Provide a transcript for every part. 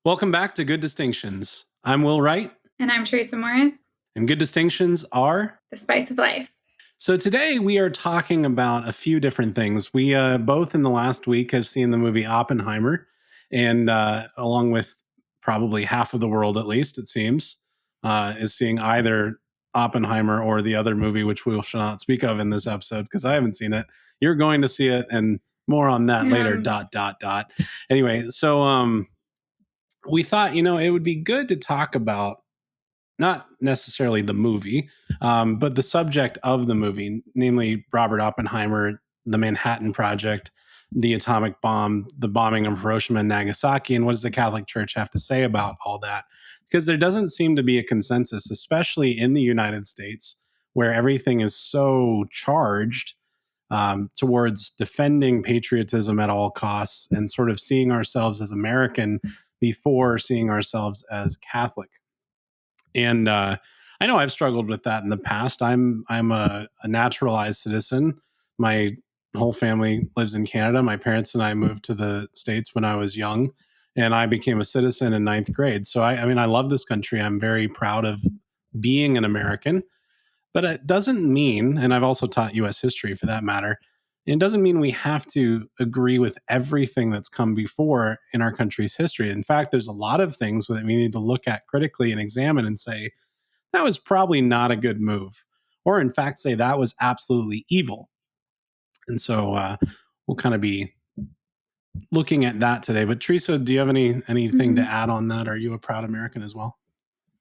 Welcome back to Good Distinctions. I'm Will Wright, And I'm Teresa Morris, and Good Distinctions are. the spice of life. So today we are talking about a few different things. We both in the last week have seen the movie Oppenheimer, and along with probably half of the world, at least it seems, is seeing either Oppenheimer or the other movie, which we shall not speak of in this episode because I haven't seen it. You're going to see it, and more on that later. Dot dot dot. Anyway, so we thought it would be good to talk about not necessarily the movie, but the subject of the movie, namely Robert Oppenheimer, the Manhattan Project, the atomic bomb, the bombing of Hiroshima and Nagasaki, and what does the Catholic Church have to say about all that? Because there doesn't seem to be a consensus, especially in the United States, where everything is so charged towards defending patriotism at all costs and sort of seeing ourselves as American before seeing ourselves as Catholic. And I know I've struggled with that in the past. I'm a naturalized citizen. My whole family lives in Canada. My parents and I moved to the States when I was young, and I became a citizen in ninth grade. So I mean, I love this country. I'm very proud of being an American. But it doesn't mean, and I've also taught U.S. history for that matter, it doesn't mean we have to agree with everything that's come before in our country's history. In fact, there's a lot of things that we need to look at critically and examine and say, that was probably not a good move. Or in fact, say that was absolutely evil. And so we'll kind of be looking at that today. But Teresa, do you have anything to add on that? Are you a proud American as well?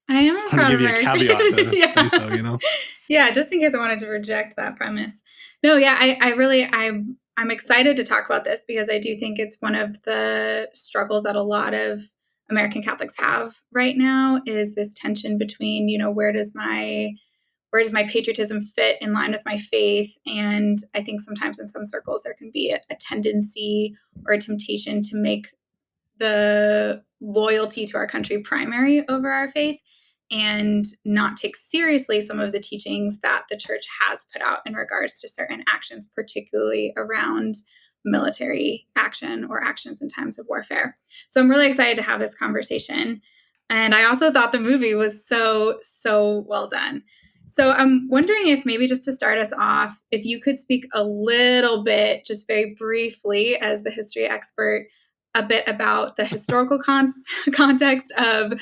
I am a proud American. Give you a caveat to yeah. say so, Yeah, just in case I wanted to reject that premise. No, yeah, I'm excited to talk about this because I do think it's one of the struggles that a lot of American Catholics have right now is this tension between, where does my patriotism fit in line with my faith? And I think sometimes in some circles there can be a tendency or a temptation to make the loyalty to our country primary over our faith and not take seriously some of the teachings that the church has put out in regards to certain actions, particularly around military action or actions in times of warfare. So I'm really excited to have this conversation. And I also thought the movie was so well done. So I'm wondering if maybe just to start us off, if you could speak a little bit, just very briefly, as the history expert, a bit about the historical context of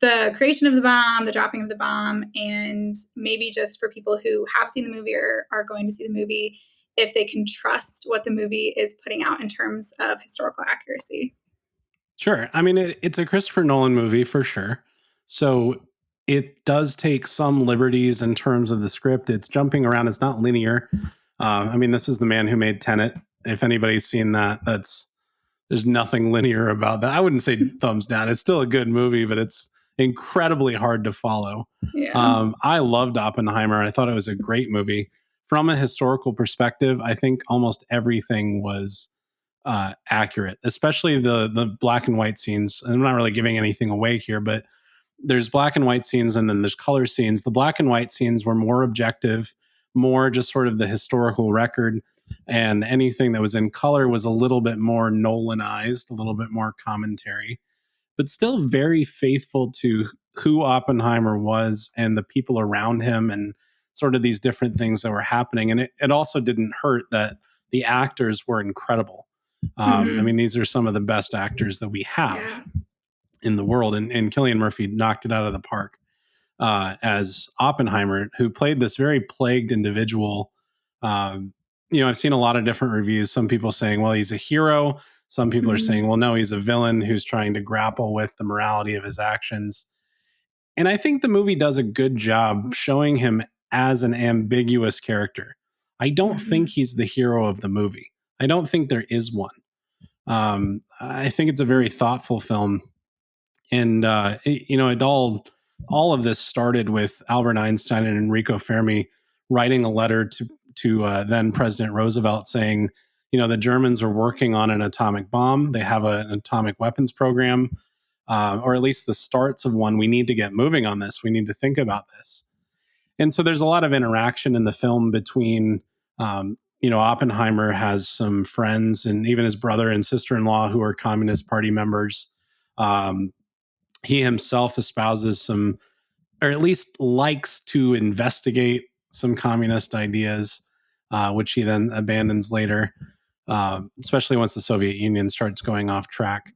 the creation of the bomb, the dropping of the bomb, and maybe just for people who have seen the movie or are going to see the movie, if they can trust what the movie is putting out in terms of historical accuracy. Sure. I mean, it's a Christopher Nolan movie for sure. So it does take some liberties in terms of the script. It's jumping around. It's not linear. I mean, this is the man who made Tenet. If anybody's seen that, there's nothing linear about that. I wouldn't say thumbs down. It's still a good movie, but it's incredibly hard to follow. Yeah. I loved Oppenheimer. I thought it was a great movie. From a historical perspective, I think almost everything was accurate, especially the black and white scenes. I'm not really giving anything away here, but there's black and white scenes and then there's color scenes. The black and white scenes were more objective, more just sort of the historical record, and anything that was in color was a little bit more Nolanized, a little bit more commentary, but still very faithful to who Oppenheimer was and the people around him and sort of these different things that were happening. And it also didn't hurt that the actors were incredible. I mean, these are some of the best actors that we have in the world. And Cillian Murphy knocked it out of the park as Oppenheimer, who played this very plagued individual. I've seen a lot of different reviews. Some people saying, well, he's a hero. Some people are saying, well, no, he's a villain who's trying to grapple with the morality of his actions. And I think the movie does a good job showing him as an ambiguous character. I don't think he's the hero of the movie. I don't think there is one. I think it's a very thoughtful film. And, it all of this started with Albert Einstein and Enrico Fermi writing a letter to then President Roosevelt saying, the Germans are working on an atomic bomb. They have an atomic weapons program, or at least the starts of one. We need to get moving on this. We need to think about this. And so there's a lot of interaction in the film between, Oppenheimer has some friends and even his brother and sister-in-law who are Communist Party members. he himself espouses some, or at least likes to investigate some communist ideas, which he then abandons later, especially once the Soviet Union starts going off track.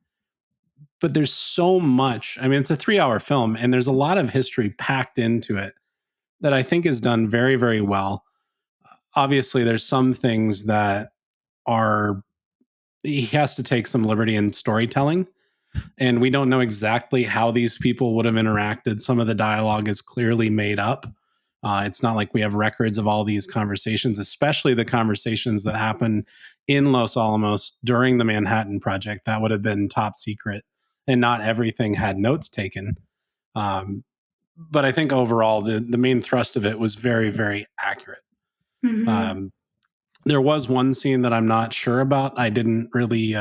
But there's so much. I mean, it's a 3 hour film, and there's a lot of history packed into it that I think is done very, very well. Obviously, there's some things that are, he has to take some liberty in storytelling, and we don't know exactly how these people would have interacted. Some of the dialogue is clearly made up. It's not like we have records of all these conversations, especially the conversations that happen in Los Alamos during the Manhattan Project. That would have been top secret, and not everything had notes taken. Um, but I think overall, the main thrust of it was very, very accurate. Mm-hmm. Um, there was one scene that I'm not sure about. I didn't really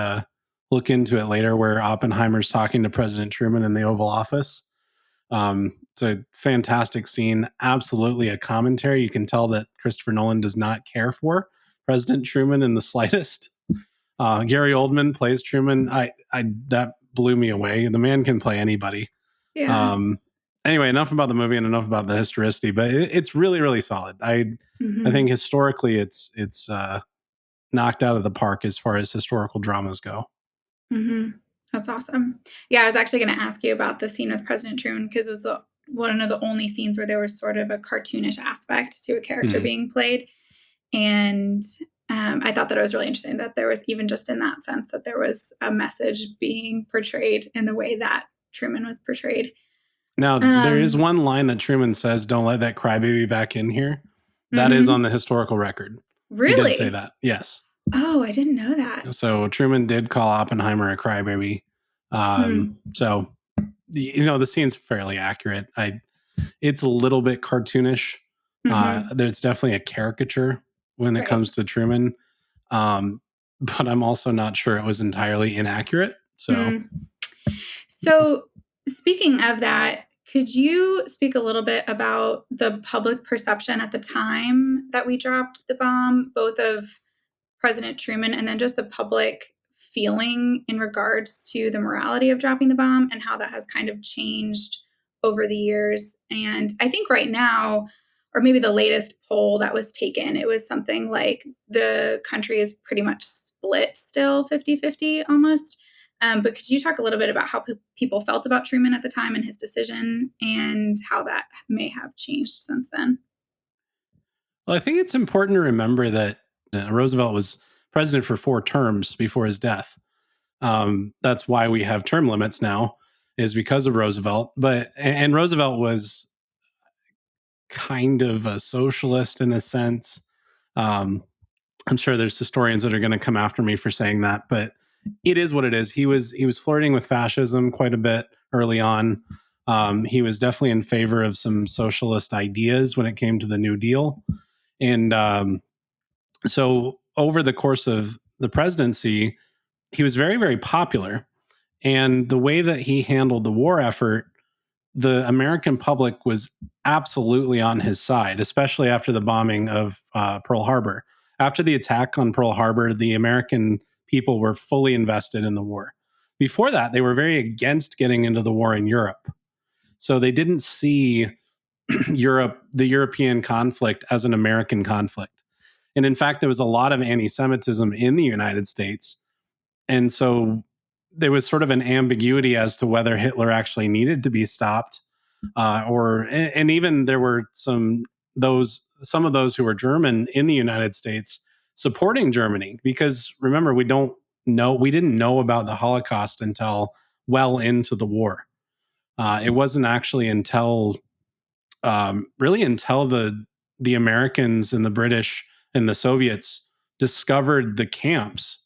look into it later, where Oppenheimer's talking to President Truman in the Oval Office. It's a fantastic scene, absolutely a commentary. You can tell that Christopher Nolan does not care for President Truman in the slightest. Gary Oldman plays Truman. I that blew me away. The man can play anybody. Yeah. Um, anyway, enough about the movie and enough about the historicity, but it's really, really solid. I Mm-hmm. think historically it's knocked out of the park as far as historical dramas go. Mm-hmm. That's awesome. Yeah, I was actually going to ask you about the scene with President Truman because it was one of the only scenes where there was sort of a cartoonish aspect to a character Mm. being played. And I thought that it was really interesting that there was, even just in that sense, that there was a message being portrayed in the way that Truman was portrayed. Now, there is Um, one line that Truman says, "Don't let that crybaby back in here." That is on mm-hmm. the historical record. He did say Really? that. Yes. Oh, I didn't know that. So Truman did call Oppenheimer a crybaby. Hmm. So the scene's fairly accurate. It's a little bit cartoonish. Mm-hmm. There's definitely a caricature when it Right. comes to Truman. Um, but I'm also not sure it was entirely inaccurate. So Mm. So, speaking of that, could you speak a little bit about the public perception at the time that we dropped the bomb, both of President Truman and then just the public feeling in regards to the morality of dropping the bomb and how that has kind of changed over the years? And I think right now, or maybe the latest poll that was taken, it was something like the country is pretty much split still 50-50 almost. But could you talk a little bit about how people felt about Truman at the time and his decision and how that may have changed since then? well, I think it's important to remember that Roosevelt was president for 4 terms before his death. That's why we have term limits now, is because of Roosevelt. But and Roosevelt was kind of a socialist in a sense. Um, I'm sure there's historians that are going to come after me for saying that, but it is what it is. He was flirting with fascism quite a bit early on. He was definitely in favor of some socialist ideas when it came to the New Deal, and so over the course of the presidency, he was very, very popular. And the way that he handled the war effort, the American public was absolutely on his side, especially after the bombing of Pearl Harbor. After the attack on Pearl Harbor, the American people were fully invested in the war. Before that, they were very against getting into the war in Europe. So they didn't see the European conflict as an American conflict. And in fact, there was a lot of anti Semitism in the United States. And so there was sort of an ambiguity as to whether Hitler actually needed to be stopped, and even there were some of those who were German in the United States supporting Germany, because remember, we didn't know about the Holocaust until well into the war. It wasn't actually until really until the Americans and the British and the Soviets discovered the camps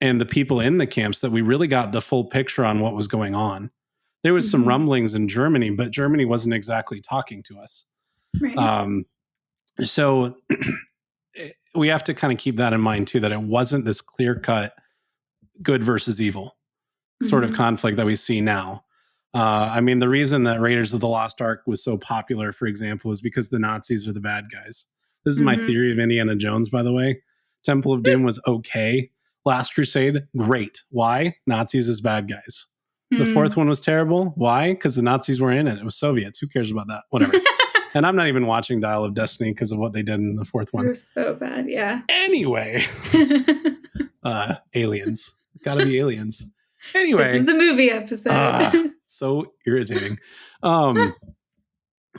and the people in the camps that we really got the full picture on what was going on. There was some Mm-hmm. rumblings in Germany, but Germany wasn't exactly talking to us. Right. Um, so we have to kind of keep that in mind too, that it wasn't this clear cut good versus evil sort of Mm-hmm. conflict that we see now. I mean, the reason that Raiders of the Lost Ark was so popular, for example, is because the Nazis are the bad guys. This is my Mm-hmm. theory of Indiana Jones, by the way. Temple of Doom was okay. Last Crusade, great. Why? Nazis as bad guys. The fourth Mm. one was terrible. Why? Because the Nazis were in it. It was Soviets. Who cares about that? Whatever. And I'm not even watching Dial of Destiny because of what they did in the fourth It one. was so bad. Yeah. Anyway, aliens. Gotta be aliens. This is Anyway, the movie episode. so irritating. What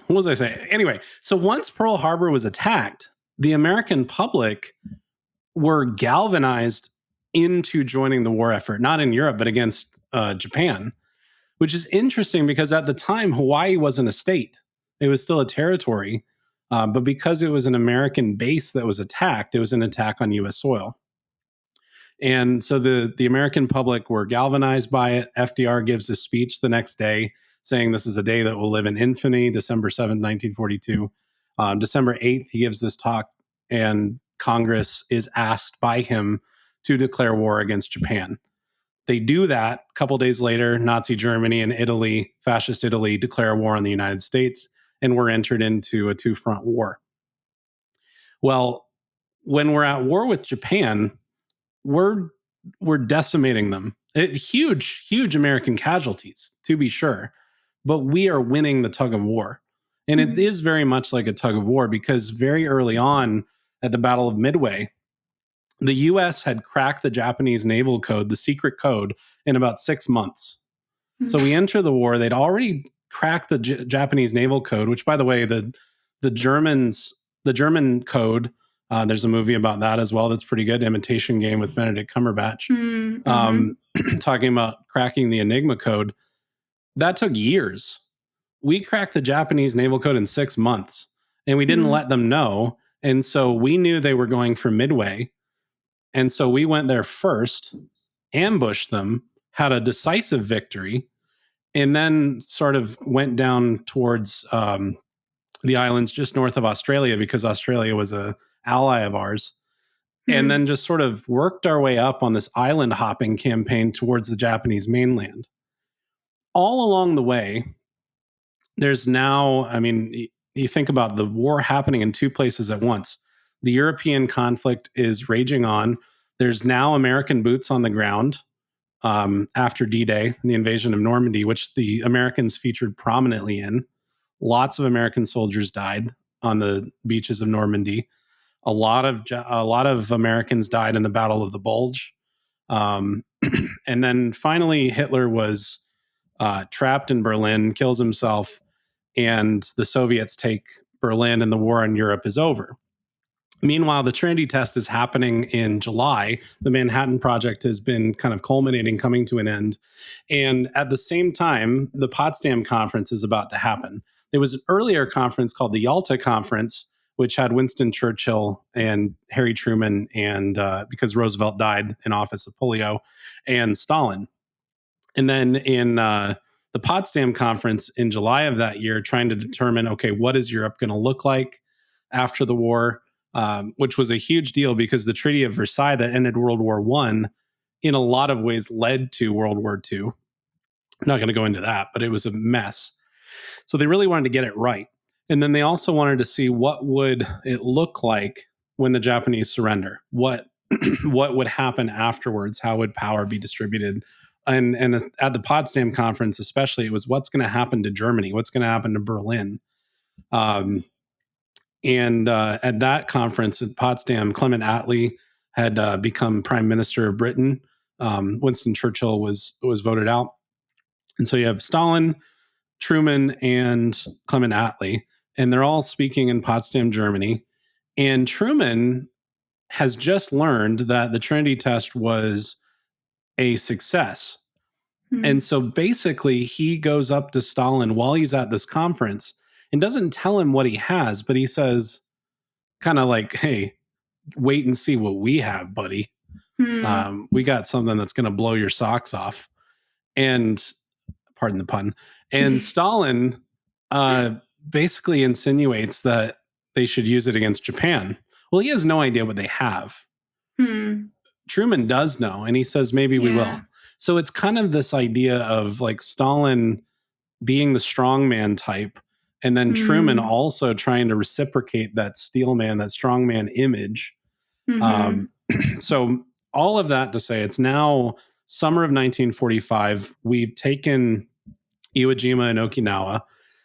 was I saying? Anyway, so once Pearl Harbor was attacked, the American public were galvanized into joining the war effort, not in Europe, but against Japan, which is interesting because at the time, Hawaii wasn't a state, it was still a territory. But because it was an American base that was attacked, it was an attack on US soil. And so the American public were galvanized by it. FDR gives a speech the next day saying this is a day that will live in infamy, December 7th, 1942. December 8th, he gives this talk, and Congress is asked by him to declare war against Japan. They do that. A couple days later, Nazi Germany and Italy, fascist Italy, declare war on the United States, and we're entered into a two-front war. Well, when we're at war with Japan, we're we're decimating them. Huge American casualties, to be sure, but we are winning the tug of war. And it Mhm. is very much like a tug of war because very early on at the Battle of Midway, the US had cracked the Japanese naval code, the secret code, in about 6 months. So we enter the war. They'd already cracked the Japanese naval code, which, by the way, the German code. There's a movie about that as well. That's pretty good. Imitation Game with Benedict Cumberbatch, Mm-hmm. talking about cracking the Enigma code. That took years. We cracked the Japanese naval code in 6 months, and we didn't Mm. let them know. And so we knew they were going for Midway, and so we went there first, ambushed them, had a decisive victory, and then sort of went down towards the islands just north of Australia because Australia was a ally of ours, and Mm. then just sort of worked our way up on this island hopping campaign towards the Japanese mainland. All along the way, there's now, I mean, you think about the war happening in two places at once. The European conflict is raging on. There's now American boots on the ground after D-Day and the invasion of Normandy, which the Americans featured prominently in. Lots of American soldiers died on the beaches of Normandy. A lot of Americans died in the Battle of the Bulge, um, and then finally Hitler was trapped in Berlin, kills himself, and the Soviets take Berlin, and the war in Europe is over. Meanwhile, the Trinity test is happening in July. The Manhattan Project has been kind of culminating, coming to an end. And at the same time, the Potsdam Conference is about to happen. There was an earlier conference called the Yalta Conference, which had Winston Churchill and Harry Truman, and because Roosevelt died in office of polio, and Stalin. And then in the Potsdam Conference in July of that year, trying to determine, okay, what is Europe going to look like after the war, which was a huge deal because the Treaty of Versailles that ended World War One, in a lot of ways, led to World War Two. I'm not going to go into that, but it was a mess. So they really wanted to get it right. And then they also wanted to see what would it look like when the Japanese surrender. What would happen afterwards? How would power be distributed? And at the Potsdam Conference, especially, it was what's going to happen to Germany, what's going to happen to Berlin. And at that conference at Potsdam, Clement Attlee had become Prime Minister of Britain. Winston Churchill was voted out, and so you have Stalin, Truman, and Clement Attlee, and they're all speaking in Potsdam, Germany. And Truman has just learned that the Trinity test was a success. And Mm. so basically, he goes up to Stalin while he's at this conference and doesn't tell him what he has, but he says, kind of like, hey, wait and see what we have, buddy. Mm. We got something that's going to blow your socks off. And pardon the pun. And Stalin uh, basically insinuates that they should use it against Japan. Well, he has no idea what they have. Mm. Truman does know, and he says, maybe we Yeah. will. So it's kind of this idea of like Stalin being the strongman type, and then Truman Mm. also trying to reciprocate that steelman, that strongman image. Mm-hmm. Um, so all of that to say, it's now summer of 1945, we've taken Iwo Jima and Okinawa,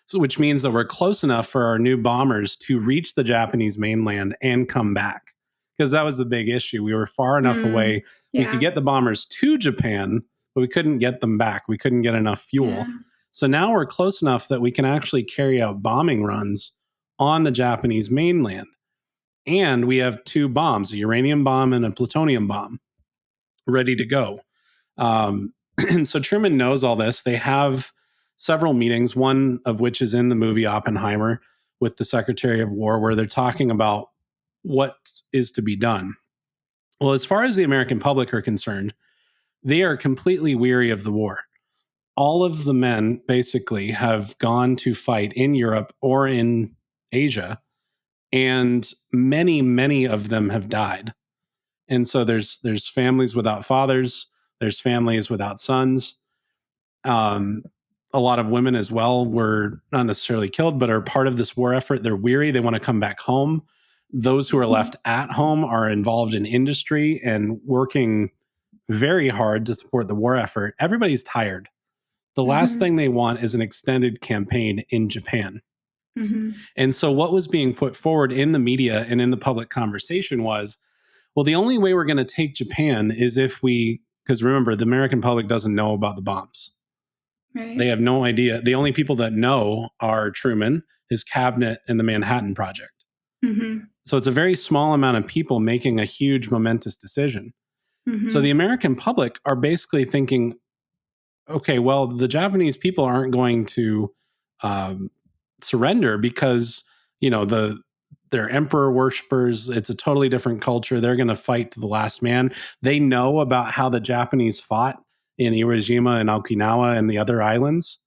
so which means that we're close enough for our new bombers to reach the Japanese mainland and come back. Because that was the big issue. We were far enough Mm, away. We could yeah. get the bombers to Japan, but we couldn't get them back. We couldn't get enough Yeah. fuel. So now we're close enough that we can actually carry out bombing runs on the Japanese mainland. And we have two bombs, a uranium bomb and a plutonium bomb, ready to go. And so Truman knows all this. They have several meetings, one of which is in the movie Oppenheimer with the Secretary of War, where they're talking about what is to be done. Well, as far as the American public are concerned, they are completely weary of the war. All of the men basically have gone to fight in Europe or in Asia, and many of them have died. And so there's families without fathers, there's families without sons. Um, a lot of women as well were not necessarily killed, but are part of this war effort. They're weary. They want to come back home. Those who are Mhm. left at home are involved in industry and working very hard to support the war effort. Everybody's tired. The last Mhm. thing they want is an extended campaign in Japan. Mhm. And so, what was being put forward in the media and in the public conversation was, well, the only way we're going to take Japan is if we, because remember, the American public doesn't know about the bombs. They Right. have no idea. The only people that know are Truman, his cabinet, and the Manhattan Project. Mhm. So it's a very small amount of people making a huge momentous decision. So the Mhm. American public are basically thinking, okay, well, the Japanese people aren't going to um, surrender because they're emperor worshippers. It's a totally different culture. They're going to fight to the last man. They know about how the Japanese fought in Iwo Jima and Okinawa and the other islands.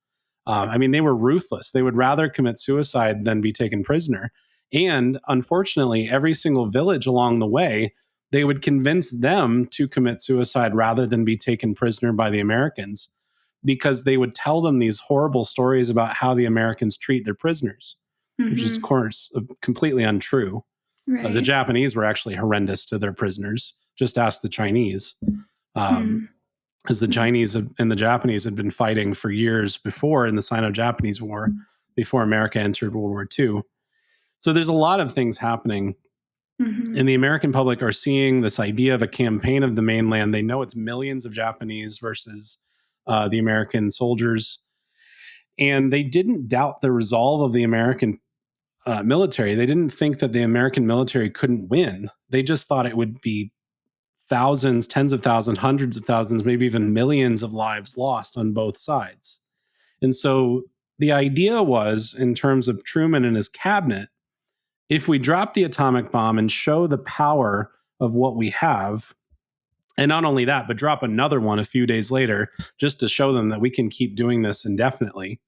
I mean, they were ruthless. They would rather commit suicide than be taken prisoner. And unfortunately, every single village along the way, they would convince them to commit suicide rather than be taken prisoner by the Americans, because they would tell them these horrible stories about how the Americans treat their prisoners, which is, of Mhm. course, completely untrue. The Right. Japanese were actually horrendous to their prisoners. Just ask the Chinese. Um, Mm. as the Mm. Chinese and the Japanese had been fighting for years before in the Sino-Japanese War, before America entered World War II. So there's a lot of things happening, and Mhm. the American public are seeing this idea of a campaign of the mainland. They know it's millions of Japanese versus the American soldiers, and they didn't doubt the resolve of the American military. They didn't think that the American military couldn't win. They just thought it would be thousands, tens of thousands, hundreds of thousands, maybe even millions of lives lost on both sides. And so the idea was, in terms of Truman and his cabinet, if we drop the atomic bomb and show the power of what we have, and not only that, but drop another one a few days later, just to show them that we can keep doing this indefinitely,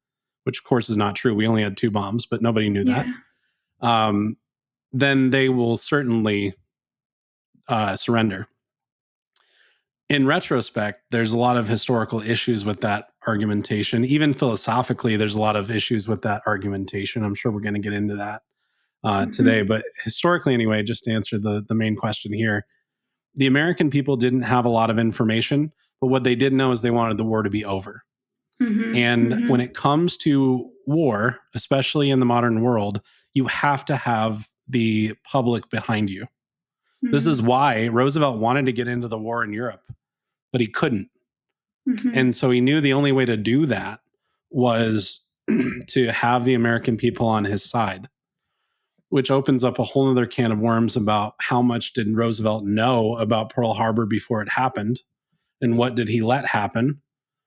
which of course is not true. We only had two bombs, but nobody knew that. Yeah. Um, then they will certainly surrender. In retrospect, there's a lot of historical issues with that argumentation. Even philosophically, there's a lot of issues with that argumentation. I'm sure we're going to get into that today. Mhm. But historically, anyway, just to answer the main question here, the American people didn't have a lot of information, but what they did know is they wanted the war to be over. Mhm. And when Mhm. it comes to war, especially in the modern world, you have to have the public behind you. This is Mhm. why Roosevelt wanted to get into the war in Europe, but he couldn't. And Mhm. so he knew the only way to do that was to have the American people on his side, which opens up a whole other can of worms about how much did Roosevelt know about Pearl Harbor before it happened, and what did he let happen.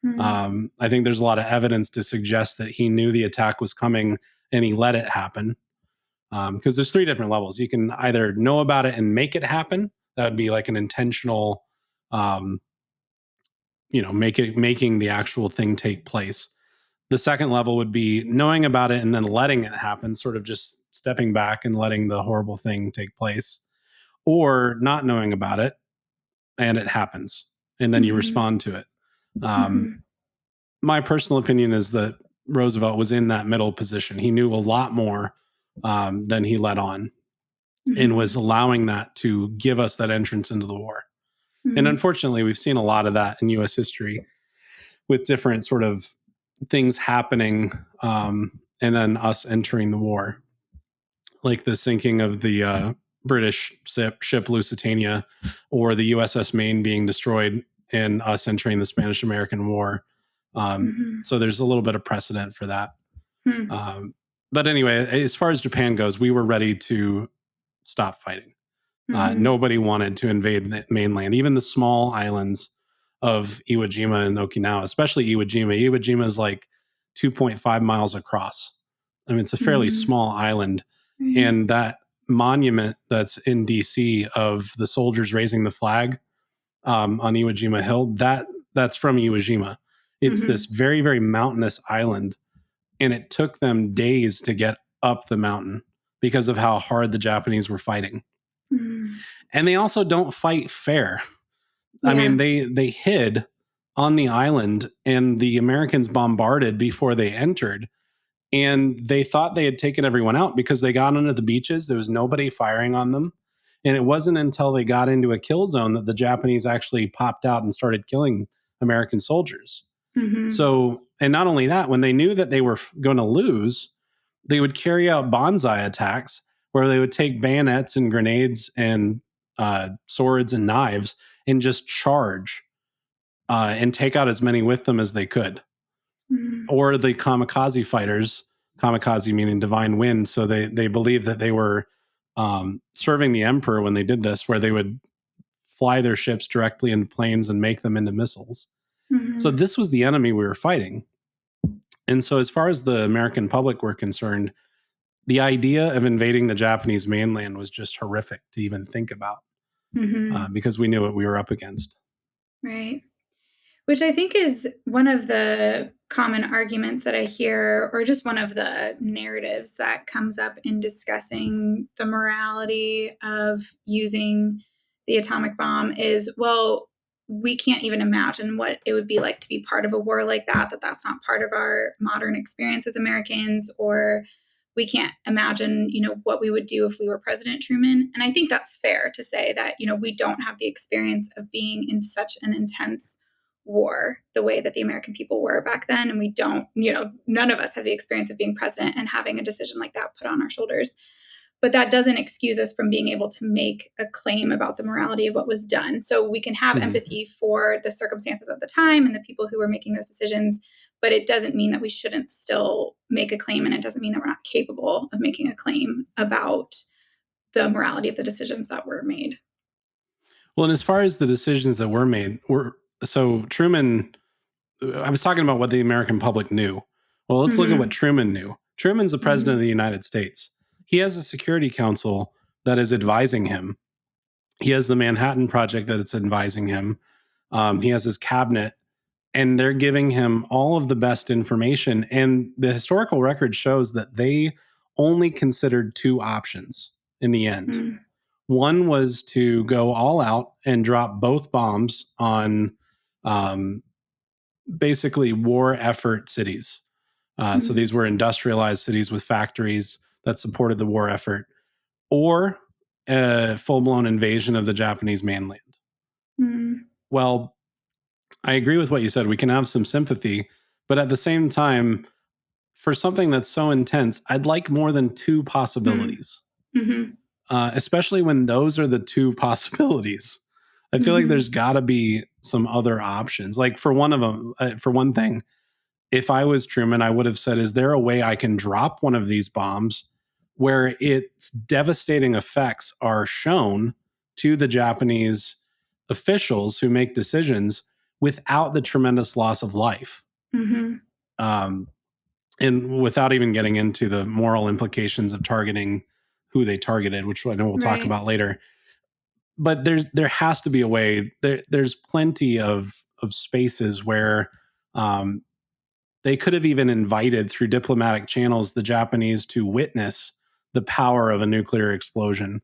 Mhm. I think there's a lot of evidence to suggest that he knew the attack was coming and he let it happen. Because there's three different levels. You can either know about it and make it happen. That would be like an intentional, um, making the actual thing take place. The second level would be knowing about it and then letting it happen, sort of just stepping back and letting the horrible thing take place, or not knowing about it and it happens and then you Mhm. respond to it. Um, Mhm. my personal opinion is that Roosevelt was in that middle position. He knew a lot more than he let on, and was Mhm. allowing that to give us that entrance into the war. And Mm-hmm. unfortunately, we've seen a lot of that in US history with different sort of things happening, and then us entering the war, like the sinking of the British ship Lusitania, or the USS Maine being destroyed, and us entering the Spanish American War. Mm-hmm. So there's a little bit of precedent for that. Hmm. Um, but anyway, as far as Japan goes, we were ready to stop fighting. Mm-hmm. Nobody wanted to invade the mainland, even the small islands of Iwo Jima and Okinawa, especially Iwo Jima. Iwo Jima is like 2.5 miles across. I mean, it's a fairly Mm-hmm. small island. Right. And that monument that's in DC of the soldiers raising the flag, on Iwo Jima Hill, that's from Iwo Jima. It's this Mm-hmm. very, very mountainous island, and it took them days to get up the mountain because of how hard the Japanese were fighting. Mm-hmm. And they also don't fight fair. I Yeah. mean, they hid on the island, and the Americans bombarded before they entered, and they thought they had taken everyone out because they got onto the beaches. There was nobody firing on them. And it wasn't until they got into a kill zone that the Japanese actually popped out and started killing American soldiers. Mm-hmm. So, and not only that, when they knew that they were going to lose, they would carry out bonsai attacks where they would take bayonets and grenades and swords and knives and just charge, and take out as many with them as they could. Mm-hmm. Or the kamikaze fighters, kamikaze meaning divine wind. So they believed that they were, serving the emperor when they did this, where they would fly their ships directly into planes and make them into missiles. So Mm-hmm. this was the enemy we were fighting. And so, as far as the American public were concerned, the idea of invading the Japanese mainland was just horrific to even think about, Mm-hmm. because we knew what we were up against. Right. Which I think is one of the common arguments that I hear, or just one of the narratives that comes up in discussing the morality of using the atomic bomb is, well, we can't even imagine what it would be like to be part of a war like that, that's not part of our modern experience as Americans, or we can't imagine, what we would do if we were President Truman. And I think that's fair to say that, we don't have the experience of being in such an intense war the way that the American people were back then. And we don't, none of us have the experience of being president and having a decision like that put on our shoulders. But that doesn't excuse us from being able to make a claim about the morality of what was done. So we can have Mhm. empathy for the circumstances of the time and the people who were making those decisions, but it doesn't mean that we shouldn't still make a claim. And it doesn't mean that we're not capable of making a claim about the morality of the decisions that were made. Well, and as far as the decisions that were made, were so Truman. I was talking about what the American public knew. Well, let's look at what Mm-hmm. Truman knew. Truman's the president of Mm-hmm. the United States. He has a Security Council that is advising him. He has the Manhattan Project that it's advising him. He has his cabinet, and they're giving him all of the best information. And the historical record shows that they only considered two options in the end. Mm-hmm. One was to go all out and drop both bombs on, um, basically war effort cities. So Mm-hmm. these were industrialized cities with factories that supported the war effort, or a full blown invasion of the Japanese mainland. Mm-hmm. Well, I agree with what you said. We can have some sympathy, but at the same time, for something that's so intense, I'd like more than two possibilities, Mm-hmm. especially when those are the two possibilities. I feel like there's Mm-hmm. got to be some other options. Like for one of them, for one thing, if I was Truman, I would have said, is there a way I can drop one of these bombs where its devastating effects are shown to the Japanese officials who make decisions without the tremendous loss of life? Mm-hmm. Um, and without even getting into the moral implications of targeting who they targeted, which I know we'll talk Right. about later. But there has to be a way. There's plenty of spaces where, they could have even invited through diplomatic channels the Japanese to witness the power of a nuclear explosion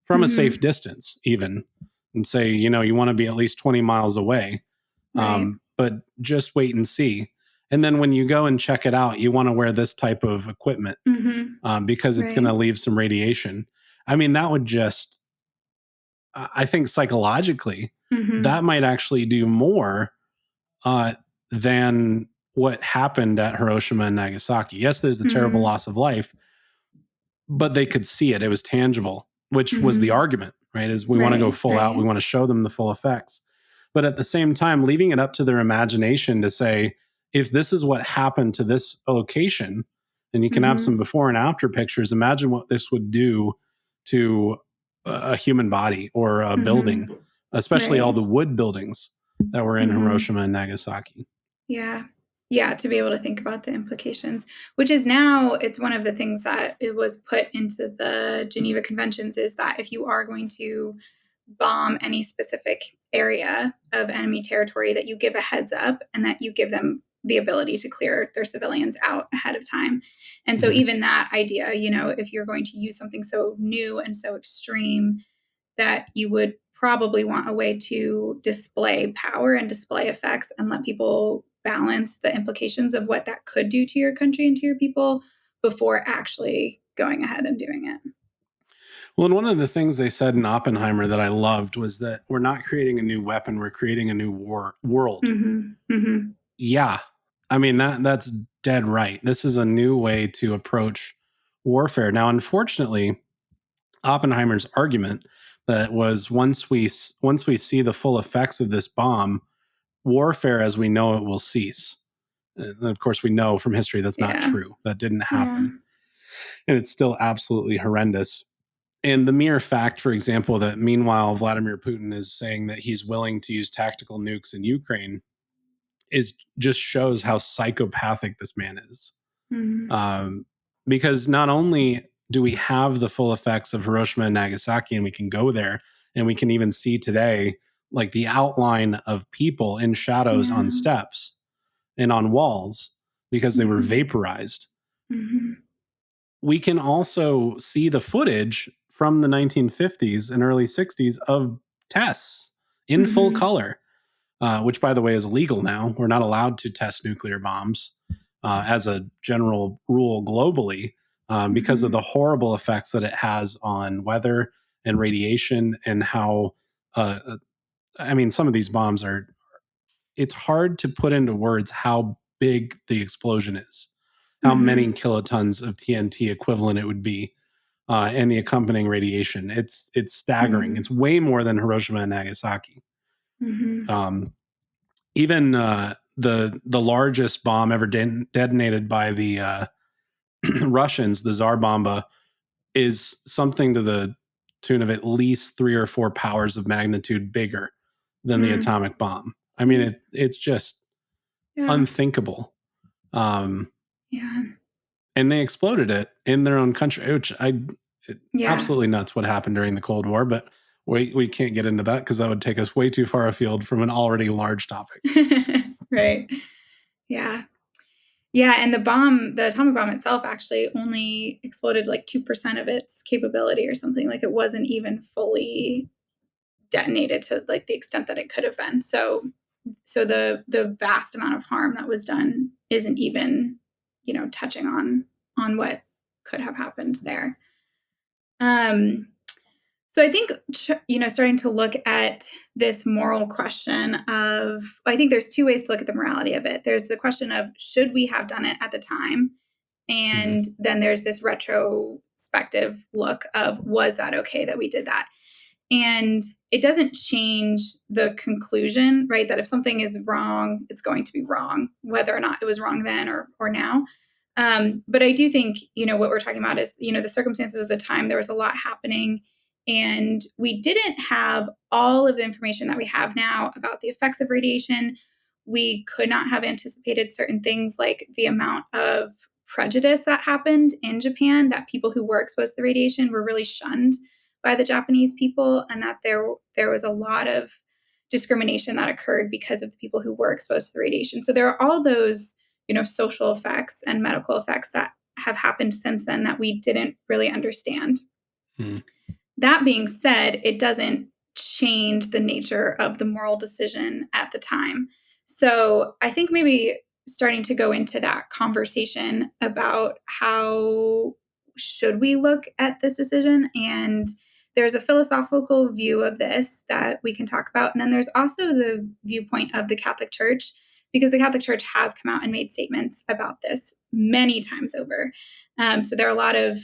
from a safe Mm-hmm. distance, even, and say, you want to be at least 20 miles away, Right. but just wait and see. And then when you go and check it out, you want to wear this type of equipment, Mm-hmm. because it's going Right. to leave some radiation. I mean, that would just, I think psychologically, that might actually do more than what happened at Hiroshima and Nagasaki. Yes, there's the terrible loss of life, but they could see it. It was tangible, which was the argument, right? Is we want to go Right, full out. We right. want to show them the full effects. But at the same time, leaving it up to their imagination to say, if this is what happened to this location, and you can have some before and after pictures, imagine what this would do to a human body or a building, especially all Right. the wood buildings that were in Hiroshima and Nagasaki. Yeah. Yeah, to be able to think about the implications, which is now it's one of the things that it was put into the Geneva Conventions is that if you are going to bomb any specific area of enemy territory, that you give a heads up and that you give them the ability to clear their civilians out ahead of time. And so even that idea, if you're going to use something so new and so extreme, that you would probably want a way to display power and display effects and let people balance the implications of what that could do to your country and to your people before actually going ahead and doing it. Well, and one of the things they said in Oppenheimer that I loved was that we're not creating a new weapon, we're creating a new world. Yeah. I mean that's dead right. This is a new way to approach warfare. Now, unfortunately, Oppenheimer's argument that was once we see the full effects of this bomb, warfare as we know it will cease. And of course, we know from history that's not Yeah. true. That didn't Yeah. happen. And it's still absolutely horrendous. And the mere fact, for example, that meanwhile Vladimir Putin is saying that he's willing to use tactical nukes in Ukraine is just shows how psychopathic this man is. Mhm. Because not only do we have the full effects of Hiroshima and Nagasaki, and we can go there, and we can even see today, like the outline of people in shadows on Yeah. steps and on walls because they were Yeah. vaporized. Mhm. We can also see the footage from the 1950s and early 60s of tests in full Mhm. color, which, by the way, is illegal now. We're not allowed to test nuclear bombs as a general rule globally because of the Mhm. horrible effects that it has on weather and radiation and how, I mean, some of these bombs are, it's hard to put into words how big the explosion is, how many Mhm. kilotons of TNT equivalent it would be, and the accompanying radiation. It's staggering. It's Mhm. way more than Hiroshima and Nagasaki. Mhm. Um, even the largest bomb ever detonated by the Russians, the Tsar Bomba, is something to the tune of at least 3 or 4 powers of magnitude bigger than the Mm. atomic bomb. I mean, Jeez. it's just Yeah. unthinkable. Um, Yeah. and they exploded it in their own country, which Yeah. absolutely nuts what happened during the Cold War, but we can't get into that because that would take us way too far afield from an already large topic. Right. Yeah. Yeah, and the atomic bomb itself actually only exploded like 2% of its capability or something. Like it wasn't even fully detonated to like the extent that it could have been. So the vast amount of harm that was done isn't even, touching on what could have happened there. Um so I think starting to look at this moral question of I think there's two ways to look at the morality of it. There's the question of should we have done it at the time? Mhm. And then there's this retrospective look of was that okay that we did that? And it doesn't change the conclusion, right? That if something is wrong, it's going to be wrong, whether or not it was wrong then or now. But I do think, what we're talking about is, the circumstances of the time, there was a lot happening. And we didn't have all of the information that we have now about the effects of radiation. We could not have anticipated certain things like the amount of prejudice that happened in Japan, that people who were exposed to the radiation were really shunned by the Japanese people, and that there was a lot of discrimination that occurred because of the people who were exposed to the radiation. So there are all those, social effects and medical effects that have happened since then that we didn't really understand. Mhm. That being said, it doesn't change the nature of the moral decision at the time. So I think maybe starting to go into that conversation about how should we look at this decision and there's a philosophical view of this that we can talk about. And then there's also the viewpoint of the Catholic Church, because the Catholic Church has come out and made statements about this many times over. So there are a lot of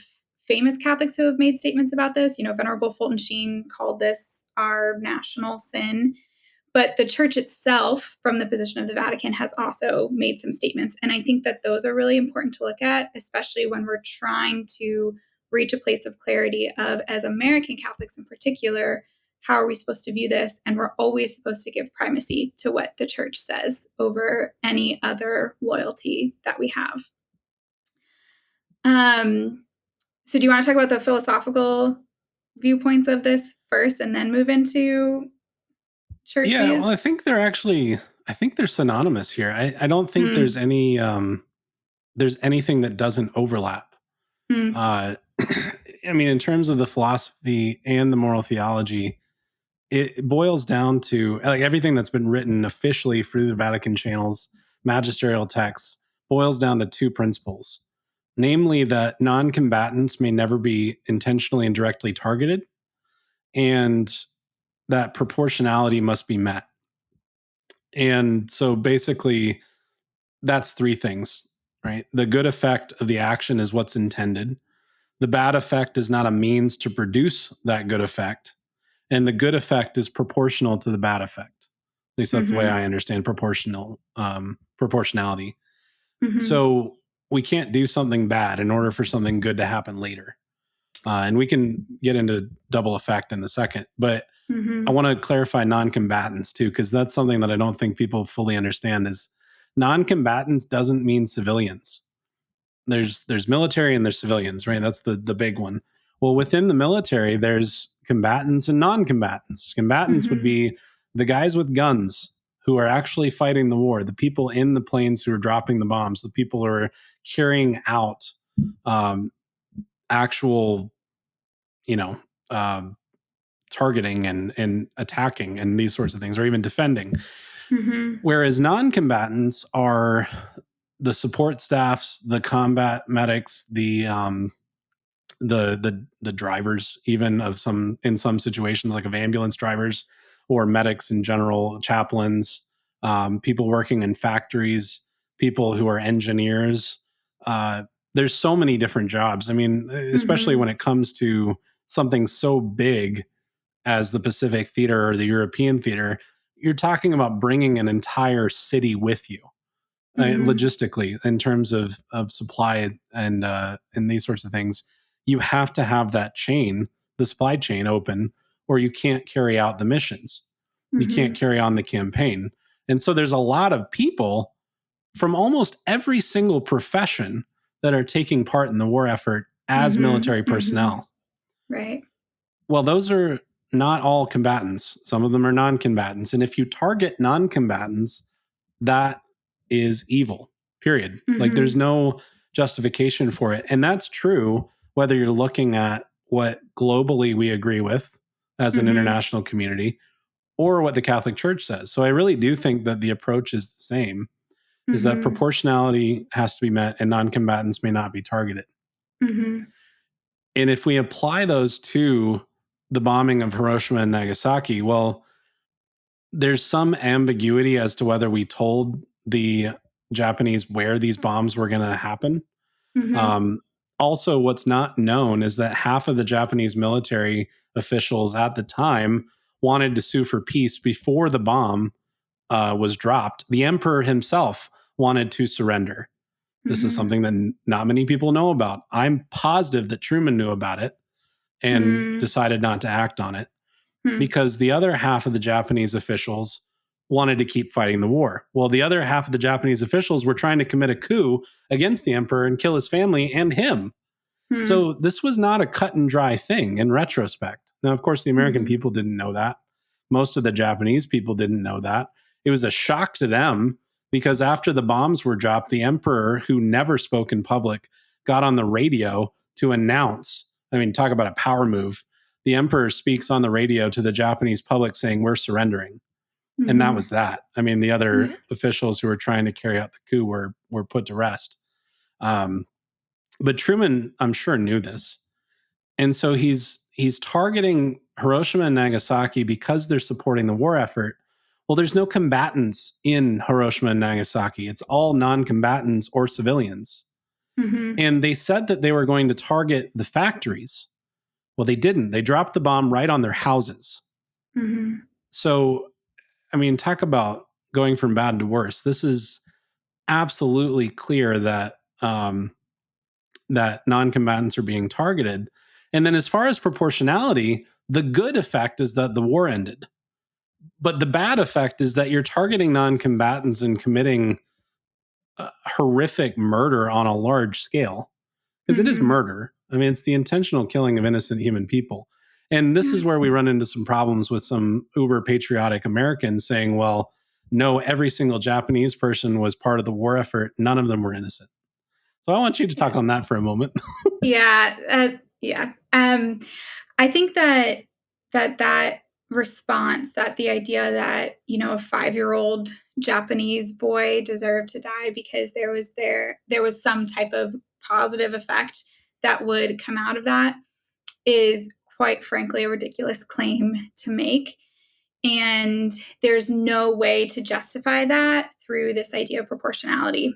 famous Catholics who have made statements about this. Venerable Fulton Sheen called this our national sin. But the church itself, from the position of the Vatican, has also made some statements. And I think that those are really important to look at, especially when we're trying to reach a place of clarity of, as American Catholics in particular, how are we supposed to view this? And we're always supposed to give primacy to what the church says over any other loyalty that we have. So do you want to talk about the philosophical viewpoints of this first and then move into church Yeah, well, views? I think they're synonymous here. I don't think there's anything that doesn't overlap. Mm. Uh, I mean, in terms of the philosophy and the moral theology, it boils down to like everything that's been written officially through the Vatican channels, magisterial texts, boils down to two principles, namely that non-combatants may never be intentionally and directly targeted, and that proportionality must be met. And so basically, that's three things, right? The good effect of the action is what's intended. The bad effect is not a means to produce that good effect. And the good effect is proportional to the bad effect. At least that's the way Mm-hmm. I understand proportionality. Mm-hmm. So we can't do something bad in order for something good to happen later. And we can get into double effect in a second. But I Mm-hmm. want to clarify non-combatants too, because that's something that I don't think people fully understand is non-combatants doesn't mean civilians. There's military and there's civilians, right? That's the big one. Well, within the military, there's combatants and non-combatants. Combatants would Mm-hmm. be the guys with guns who are actually fighting the war, the people in the planes who are dropping the bombs, the people who are carrying out um, actual, you know, um, targeting and attacking and these sorts of things, or even defending. Mm-hmm. Whereas non-combatants are the support staffs, the combat medics, the drivers, even of some in some situations, like of ambulance drivers or medics in general, chaplains, people working in factories, people who are engineers. Uh, there's so many different jobs. I mean, especially Mm-hmm. when it comes to something so big as the Pacific Theater or the European Theater, you're talking about bringing an entire city with you, Mm-hmm. logistically, in terms of supply and these sorts of things. You have to have that chain, the supply chain, open, or you can't carry out the missions. You can't Mm-hmm. carry on the campaign. And so there's a lot of people from almost every single profession that are taking part in the war effort as Mm-hmm. military Mm-hmm. personnel. Right. Well, those are not all combatants. Some of them are non combatants. And if you target non combatants, that is evil, period. Like there's Mm-hmm. no justification for it. And that's true whether you're looking at what globally we agree with as an Mm-hmm. international community or what the Catholic Church says. So I really do think that the approach is the same, is that Mm-hmm. proportionality has to be met and non combatants may not be targeted. Mm-hmm. And if we apply those to the bombing of Hiroshima and Nagasaki, well, there's some ambiguity as to whether we told the Japanese where these bombs were going to happen. Mm-hmm. Um, Also, what's not known is that half of the Japanese military officials at the time wanted to sue for peace before the bomb was dropped. The emperor himself wanted to surrender. This is Mm-hmm. something that not many people know about. I'm positive that Truman knew about it and decided not to act on it Mm-hmm. because the other half of the Japanese officials wanted to keep fighting the war. Well, the other half of the Japanese officials were trying to commit a coup against the emperor and kill his family and him. So this was not a cut and dry thing in retrospect. Now, of course, the American Mm-hmm. people didn't know that. Most of the Japanese people didn't know that. It was a shock to them because after the bombs were dropped, the emperor, who never spoke in public, got on the radio to announce. I mean, talk about a power move. The emperor speaks on the radio to the Japanese public saying, "We're surrendering." And that Mm-hmm. was that. I mean, the other Yeah. officials who were trying to carry out the coup were put to rest. But Truman, I'm sure, knew this. And so he's targeting Hiroshima and Nagasaki because they're supporting the war effort. Well, there's no combatants in Hiroshima and Nagasaki. It's all non-combatants or civilians. Mm-hmm. And they said that they were going to target the factories. Well, they didn't. They dropped the bomb right on their houses. Mm-hmm. So, I mean, talk about going from bad to worse. This is absolutely clear that that non-combatants are being targeted. And then, as far as proportionality, the good effect is that the war ended, but the bad effect is that you're targeting non-combatants and committing horrific murder on a large scale, because it is Mm-hmm. murder. I mean, it's the intentional killing of innocent human people. And this is where we run into some problems with some uber patriotic Americans saying, well, no, every single Japanese person was part of the war effort. None of them were innocent. So I want you to talk Yeah. on that for a moment. Yeah. Yeah. I think that response, that the idea that, a 5-year-old Japanese boy deserved to die because there was some type of positive effect that would come out of that, is quite frankly a ridiculous claim to make. And there's no way to justify that through this idea of proportionality.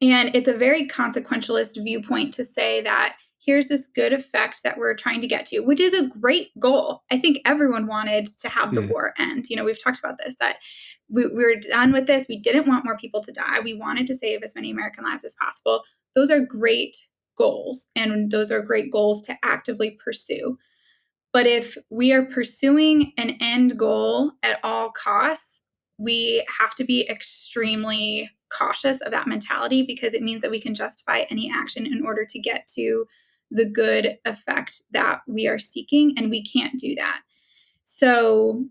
And it's a very consequentialist viewpoint to say that here's this good effect that we're trying to get to, which is a great goal. I think everyone wanted to have the Yeah. war end. We've talked about this, that we were done with this. We didn't want more people to die. We wanted to save as many American lives as possible. Those are great goals, and those are great goals to actively pursue. But if we are pursuing an end goal at all costs, we have to be extremely cautious of that mentality, because it means that we can justify any action in order to get to the good effect that we are seeking, and we can't do that. So,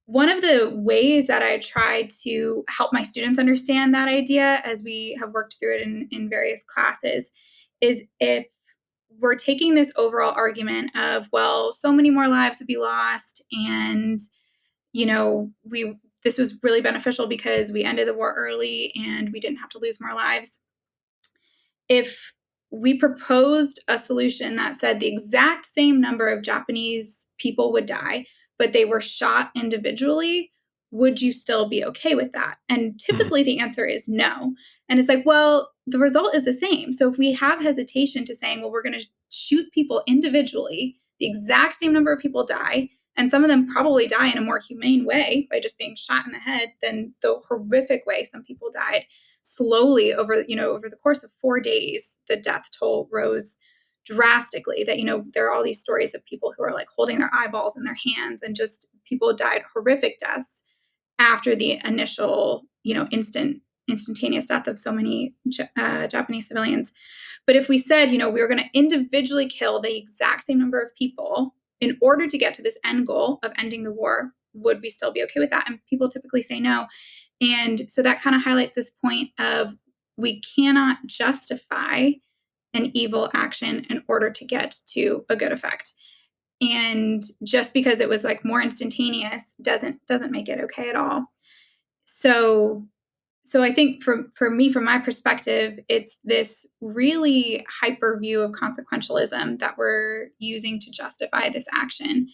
one of the ways that I try to help my students understand that idea, as we have worked through it in various classes, is if we're taking this overall argument of, well, so many more lives would be lost, and we this was really beneficial because we ended the war early and we didn't have to lose more lives. If we proposed a solution that said the exact same number of Japanese people would die, but they were shot individually, would you still be okay with that? And Mhm. typically the answer is no. And it's like, well, the result is the same. So if we have hesitation to saying, well, we're going to shoot people individually, the exact same number of people die, and some of them probably die in a more humane way by just being shot in the head than the horrific way some people died. Slowly over the course of 4 days, the death toll rose drastically. That there are all these stories of people who are like holding their eyeballs in their hands, and just people died horrific deaths after the initial instantaneous death of so many Japanese civilians. But if we said, we were going to individually kill the exact same number of people in order to get to this end goal of ending the war, would we still be okay with that? And people typically say no. And so that kind of highlights this point of, we cannot justify an evil action in order to get to a good effect. And just because it was like more instantaneous doesn't make it okay at all. So I think for me, from my perspective, it's this really hyper view of consequentialism that we're using to justify this action.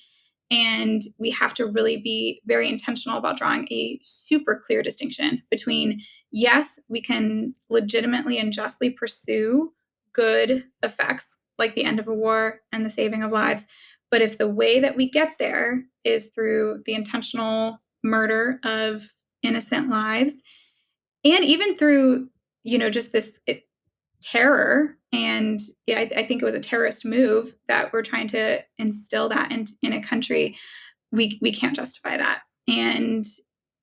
And we have to really be very intentional about drawing a super clear distinction between, yes, we can legitimately and justly pursue good effects like the end of a war and the saving of lives. But if the way that we get there is through the intentional murder of innocent lives, and even through, just this terror, and yeah, I think it was a terrorist move that we're trying to instill that in a country, we can't justify that. And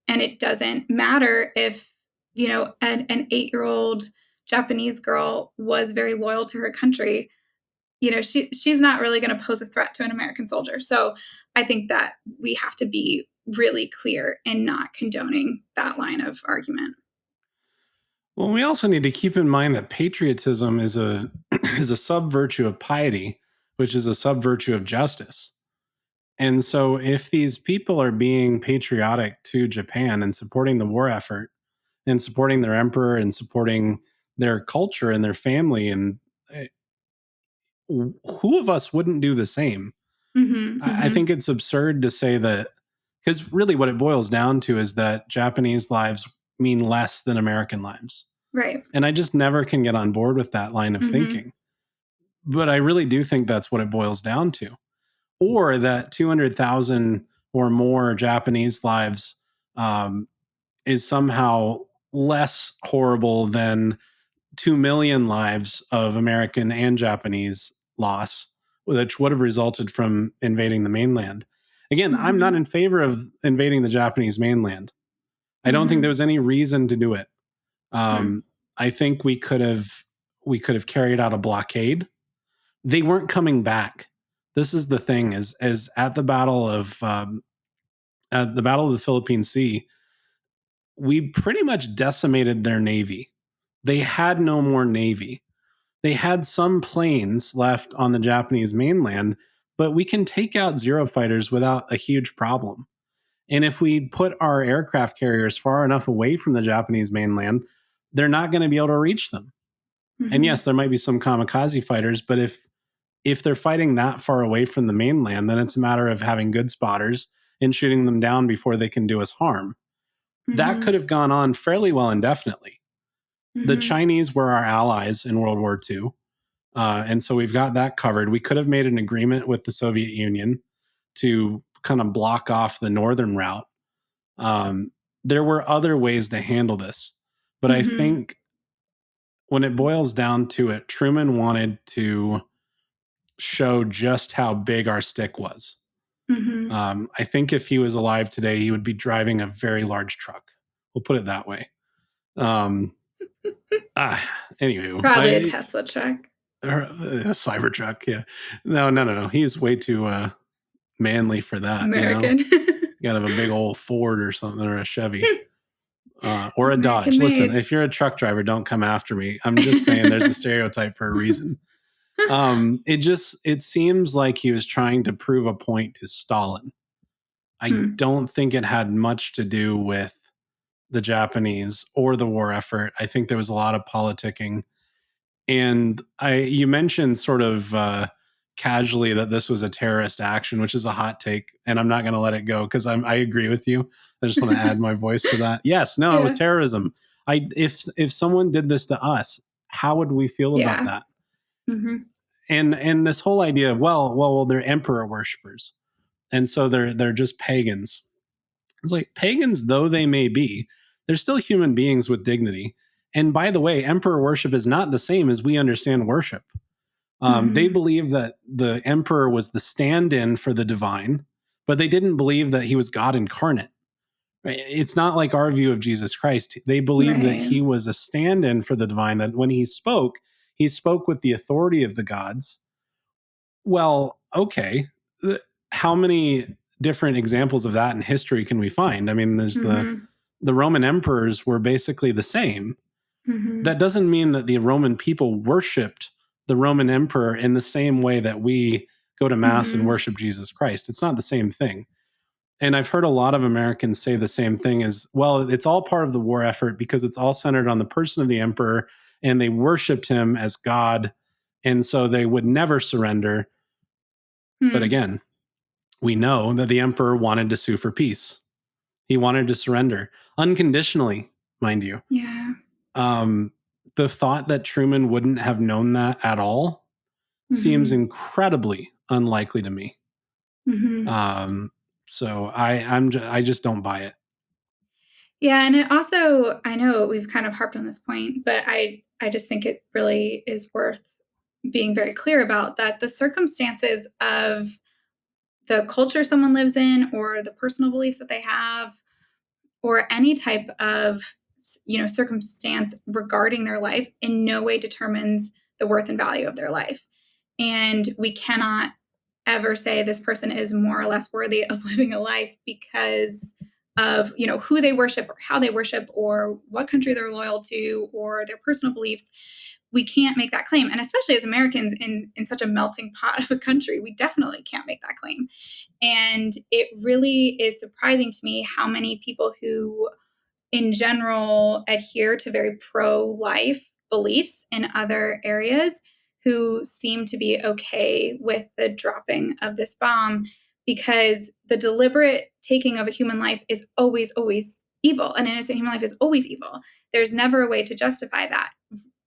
it doesn't matter if an 8-year-old Japanese girl was very loyal to her country. She's not really going to pose a threat to an American soldier. So I think that we have to be really clear in not condoning that line of argument. Well, we also need to keep in mind that patriotism is a is a sub virtue of piety, which is a sub virtue of justice. And so, if these people are being patriotic to Japan and supporting the war effort and supporting their emperor and supporting their culture and their family, and who of us wouldn't do the same? Mhm. I Mhm. think it's absurd to say that, because really what it boils down to is that Japanese lives mean less than American lives. Right. And I just never can get on board with that line of Mhm. thinking. But I really do think that's what it boils down to. Or that 200,000 or more Japanese lives um, is somehow less horrible than 2 million lives of American and Japanese loss, which would have resulted from invading the mainland. Again, I'm not Mhm. in favor of invading the Japanese mainland. I don't think there Mhm. was any reason to do it. Hmm. Um, I think we could have carried out a blockade. They weren't coming back. This is the thing: is as at the Battle of the Philippine Sea, we pretty much decimated their navy. They had no more navy. They had some planes left on the Japanese mainland, but we can take out Zero fighters without a huge problem. And if we put our aircraft carriers far enough away from the Japanese mainland, they're not going to be able to reach them. And yes, Mhm. there might be some kamikaze fighters, but if they're fighting that far away from the mainland, then it's a matter of having good spotters and shooting them down before they can do us harm. That could Mhm. have gone on fairly well indefinitely. The Mhm. Chinese were our allies in World War II. And so we've got that covered. We could have made an agreement with the Soviet Union to kind of block off the northern route. Um, there were other ways to handle this. But I Mhm. think when it boils down to it, Truman wanted to show just how big our stick was. Mhm. I think if he was alive today, he would be driving a very large truck. We'll put it that way. Um, ah, anyway, Probably a Tesla truck. or a Cybertruck. Yeah, no, no, no, no. He's way too manly for that. American. You gotta have a big old Ford or something, or a Chevy, or a American Dodge. Listen, made. if you're a truck driver, don't come after me. I'm just saying there's a stereotype for a reason. It seems like he was trying to prove a point to Stalin. I Hmm. don't think it had much to do with the Japanese or the war effort. I think there was a lot of politicking. And you mentioned sort of casually that this was a terrorist action, which is a hot take, and I'm not going to let it go because I agree with you. I just want to add my voice to that. Yes, no, it was Yeah. terrorism. If someone did this to us, how would we feel about Yeah. that? Mhm. And this whole idea of well, they're emperor worshippers, and so they're just pagans. It's like pagans though they may be, they're still human beings with dignity. And by the way, emperor worship is not the same as we understand worship. They Mhm. believe that the emperor was the stand-in for the divine, but they didn't believe that he was God incarnate. Right? It's not like our view of Jesus Christ. They believe that Right. he was a stand-in for the divine. That when he spoke with the authority of the gods. Well, okay. How many different examples of that in history can we find? I mean, there's Mhm. the Roman emperors were basically the same. Mhm. That doesn't mean that the Roman people worshipped the Roman emperor in the same way that we go to mass and Mhm. worship Jesus Christ. It's not the same thing. And I've heard a lot of Americans say the same thing as well. It's all part of the war effort because it's all centered on the person of the emperor and they worshiped him as God. And so they would never surrender. But Hmm. again, we know that the emperor wanted to sue for peace. He wanted to surrender unconditionally, mind you. Yeah. Um, the thought that Truman wouldn't have known that at all seems Mhm. incredibly unlikely to me. Mhm. Um, so I just don't buy it. Yeah, and it also, I know we've kind of harped on this point, but I just think it really is worth being very clear about that the circumstances of the culture someone lives in or the personal beliefs that they have or any type of circumstance regarding their life in no way determines the worth and value of their life. And we cannot ever say this person is more or less worthy of living a life because of who they worship or how they worship or what country they're loyal to or their personal beliefs. We can't make that claim, and especially as Americans in such a melting pot of a country, we definitely can't make that claim. And it really is surprising to me how many people who in general adhere to very pro life beliefs in other areas who seem to be okay with the dropping of this bomb, because the deliberate taking of a human life is always, always evil. An innocent human life is always evil. There's never a way to justify that.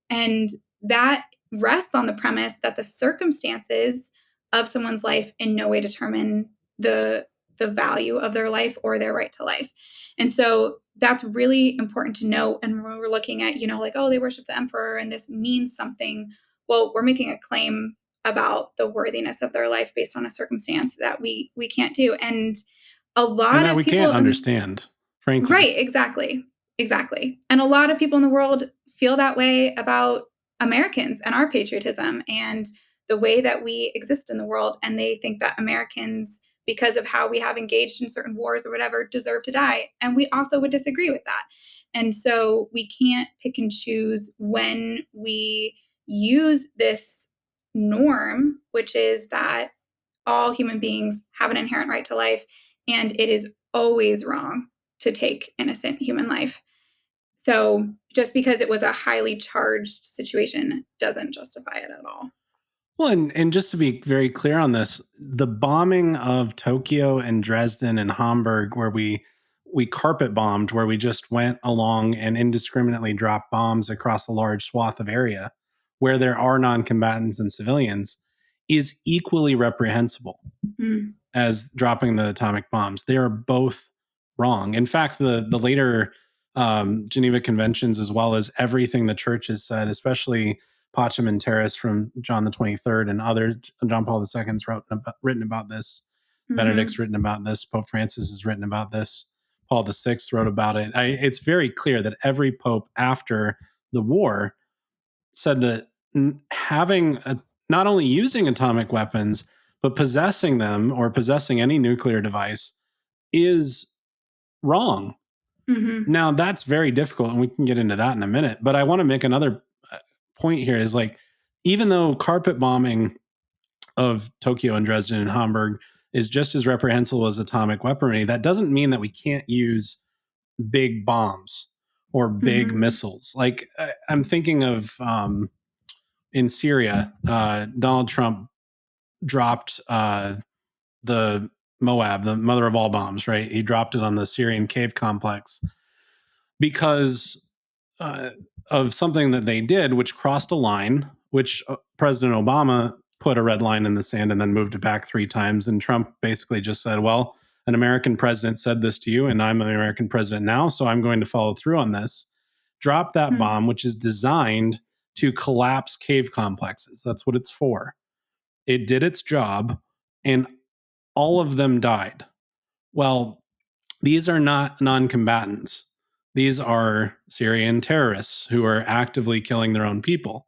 And that rests on the premise that the circumstances of someone's life in no way determine the value of their life or their right to life. And so that's really important to note. And when we're looking at, like, oh, they worship the emperor and this means something, well, we're making a claim about the worthiness of their life based on a circumstance that we can't do. And a And lot that of we can't people in understand, frankly. Right, exactly. Exactly. And a lot of people in the world feel that way about Americans and our patriotism and the way that we exist in the world. And they think that Americans, because of how we have engaged in certain wars or whatever, deserve to die. And we also would disagree with that. And so we can't pick and choose when we use this norm, which is that all human beings have an inherent right to life, and it is always wrong to take innocent human life. So just because it was a highly charged situation doesn't justify it at all. Well, and just to be very clear on this, the bombing of Tokyo and Dresden and Hamburg, where we carpet bombed, where we just went along and indiscriminately dropped bombs across a large swath of area where there are non-combatants and civilians, is equally reprehensible Mm. as dropping the atomic bombs. They are both wrong. In fact, the later Geneva Conventions, as well as everything the church has said, especially Pacem in Terris from John the 23rd and others, John Paul II's written about this, Benedict's Mm-hmm. written about this, Pope Francis has written about this, Paul VI wrote about it. It's very clear that every pope after the war said that not only using atomic weapons, but possessing them or possessing any nuclear device is wrong. Mm-hmm. Now, that's very difficult, and we can get into that in a minute. But I want to make another point here is like, even though carpet bombing of Tokyo and Dresden and Hamburg is just as reprehensible as atomic weaponry, that doesn't mean that we can't use big bombs or big Mm-hmm. missiles. Like, I'm thinking of in Syria, Donald Trump dropped the Moab, the mother of all bombs, right? He dropped it on the Syrian cave complex because uh, of something that they did, which crossed a line, which President Obama put a red line in the sand and then moved it back 3 times. And Trump basically just said, well, an American president said this to you, and I'm an American president now, so I'm going to follow through on this. Drop that bomb, which is designed to collapse cave complexes. That's what it's for. It did its job, and all of them died. Well, these are not non combatants. These are Syrian terrorists who are actively killing their own people.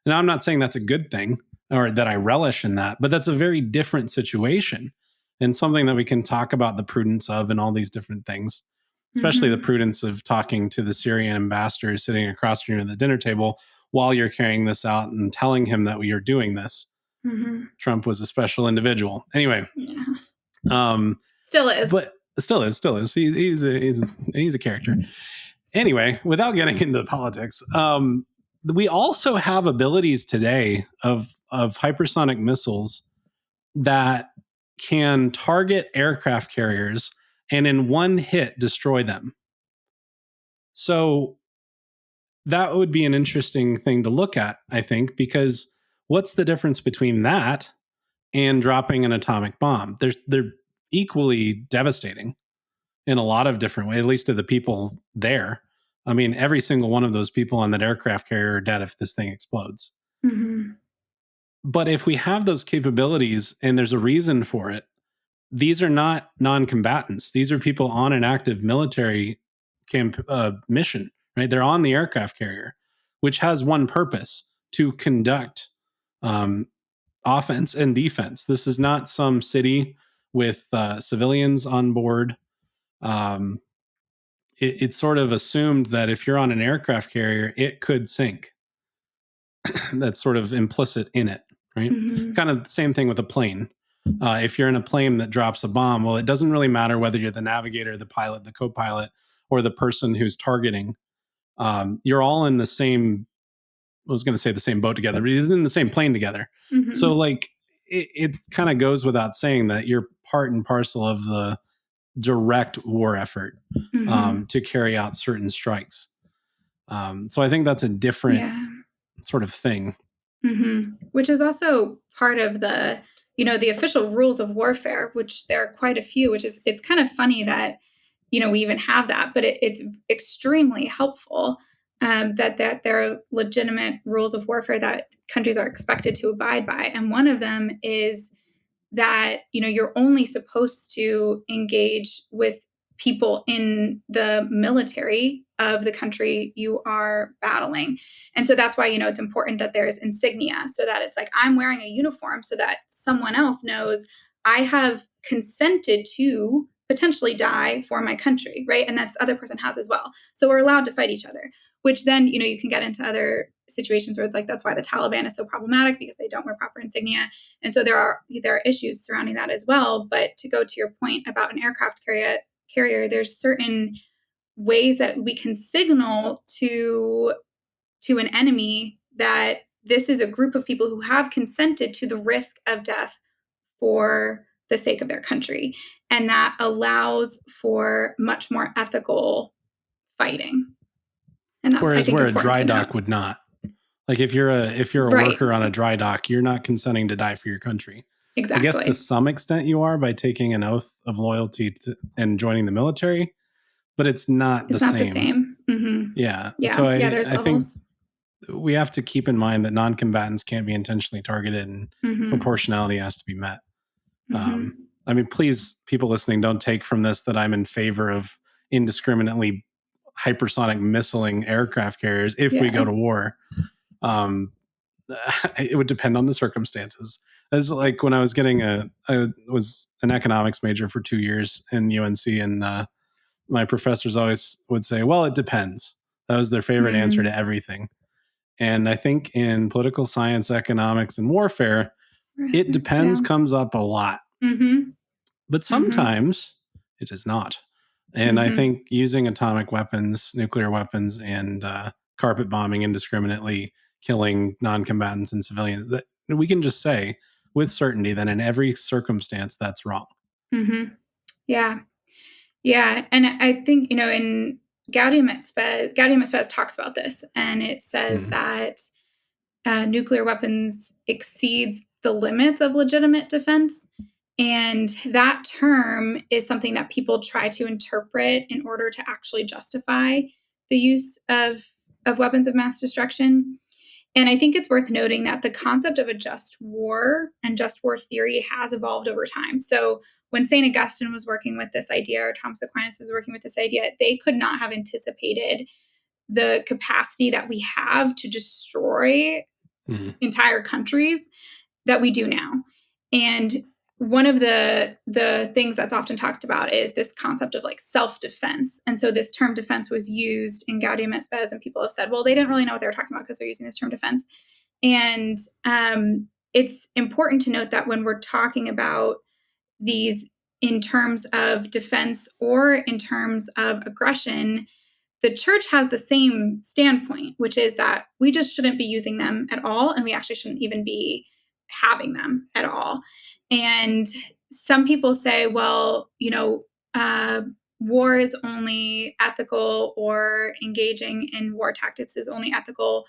Now, I'm not saying that's a good thing or that I relish in that, but that's a very different situation and something that we can talk about the prudence of and all these different things, especially the Mm-hmm. prudence of talking to the Syrian ambassador sitting across from you at the dinner table while you're carrying this out and telling him that we are doing this. Mm-hmm. Trump was a special individual. Anyway, Yeah. um, Still is. but still is. He's a character. Anyway, without getting into politics, we also have abilities today of hypersonic missiles that can target aircraft carriers and in one hit destroy them. So that would be an interesting thing to look at, I think, because what's the difference between that and dropping an atomic bomb? They're equally devastating in a lot of different ways, at least to the people there. I mean, every single one of those people on that aircraft carrier are dead if this thing explodes. Mm-hmm. But if we have those capabilities and there's a reason for it, these are not non-combatants. These are people on an active military mission, right? They're on the aircraft carrier, which has one purpose: to conduct um, offense and defense. This is not some city with civilians on board. Um, it's sort of assumed that if you're on an aircraft carrier, it could sink. That's sort of implicit in it, right? Mm-hmm. Kind of the same thing with a plane. If you're in a plane that drops a bomb, well, it doesn't really matter whether you're the navigator, the pilot, the co-pilot, or the person who's targeting. You're all in the same was going to say the same boat together, but he's in the same plane together. Mm-hmm. So like it kind of goes without saying that you're part and parcel of the direct war effort to carry out certain strikes. So I think that's a different sort of thing. Which is also part of the, the official rules of warfare, which there are quite a few, it's kind of funny that, we even have that, but it's extremely helpful that there are legitimate rules of warfare that countries are expected to abide by. And one of them is that you're only supposed to engage with people in the military of the country you are battling. And so that's why it's important that there's insignia, so that it's like I'm wearing a uniform so that someone else knows I have consented to potentially die for my country, right? And that's other person has as well. So we're allowed to fight each other, which then you can get into other situations where it's like that's why the Taliban is so problematic, because they don't wear proper insignia. And so there are issues surrounding that as well. But to go to your point about an aircraft carrier, there's certain ways that we can signal to an enemy that this is a group of people who have consented to the risk of death for the sake of their country. And that allows for much more ethical fighting. And that's, whereas I think, where a important dry to dock note. would not. Like if you're a Right. worker on a dry dock, you're not consenting to die for your country. Exactly. I guess to some extent you are by taking an oath of loyalty and joining the military, but it's not the same. Yeah. So there's I levels. think we have to keep in mind that non-combatants can't be intentionally targeted, and proportionality has to be met. I mean, please, people listening, don't take from this that I'm in favor of indiscriminately hypersonic missiling aircraft carriers if we go to war. It would depend on the circumstances. As like when I was I was an economics major for 2 years in UNC, and my professors always would say, well, it depends. That was their favorite answer to everything. And I think in political science, economics, and warfare, it depends comes up a lot. But sometimes it is not. And I think using atomic weapons, nuclear weapons, and carpet bombing indiscriminately, killing non-combatants and civilians, that we can just say with certainty that in every circumstance that's wrong. Yeah. And I think, in Gaudium et Spes talks about this, and it says that nuclear weapons exceeds the limits of legitimate defense. And that term is something that people try to interpret in order to actually justify the use of weapons of mass destruction. And I think it's worth noting that the concept of a just war and just war theory has evolved over time. So when St. Augustine was working with this idea, or Thomas Aquinas was working with this idea, they could not have anticipated the capacity that we have to destroy entire countries that we do now. And one of the things that's often talked about is this concept of like self-defense. And so this term defense was used in Gaudium et Spes, and people have said, well, they didn't really know what they were talking about because they're using this term defense. And it's important to note that when we're talking about these in terms of defense or in terms of aggression, the church has the same standpoint, which is that we just shouldn't be using them at all. And we actually shouldn't even be having them at all. And some people say, well, war is only ethical, or engaging in war tactics is only ethical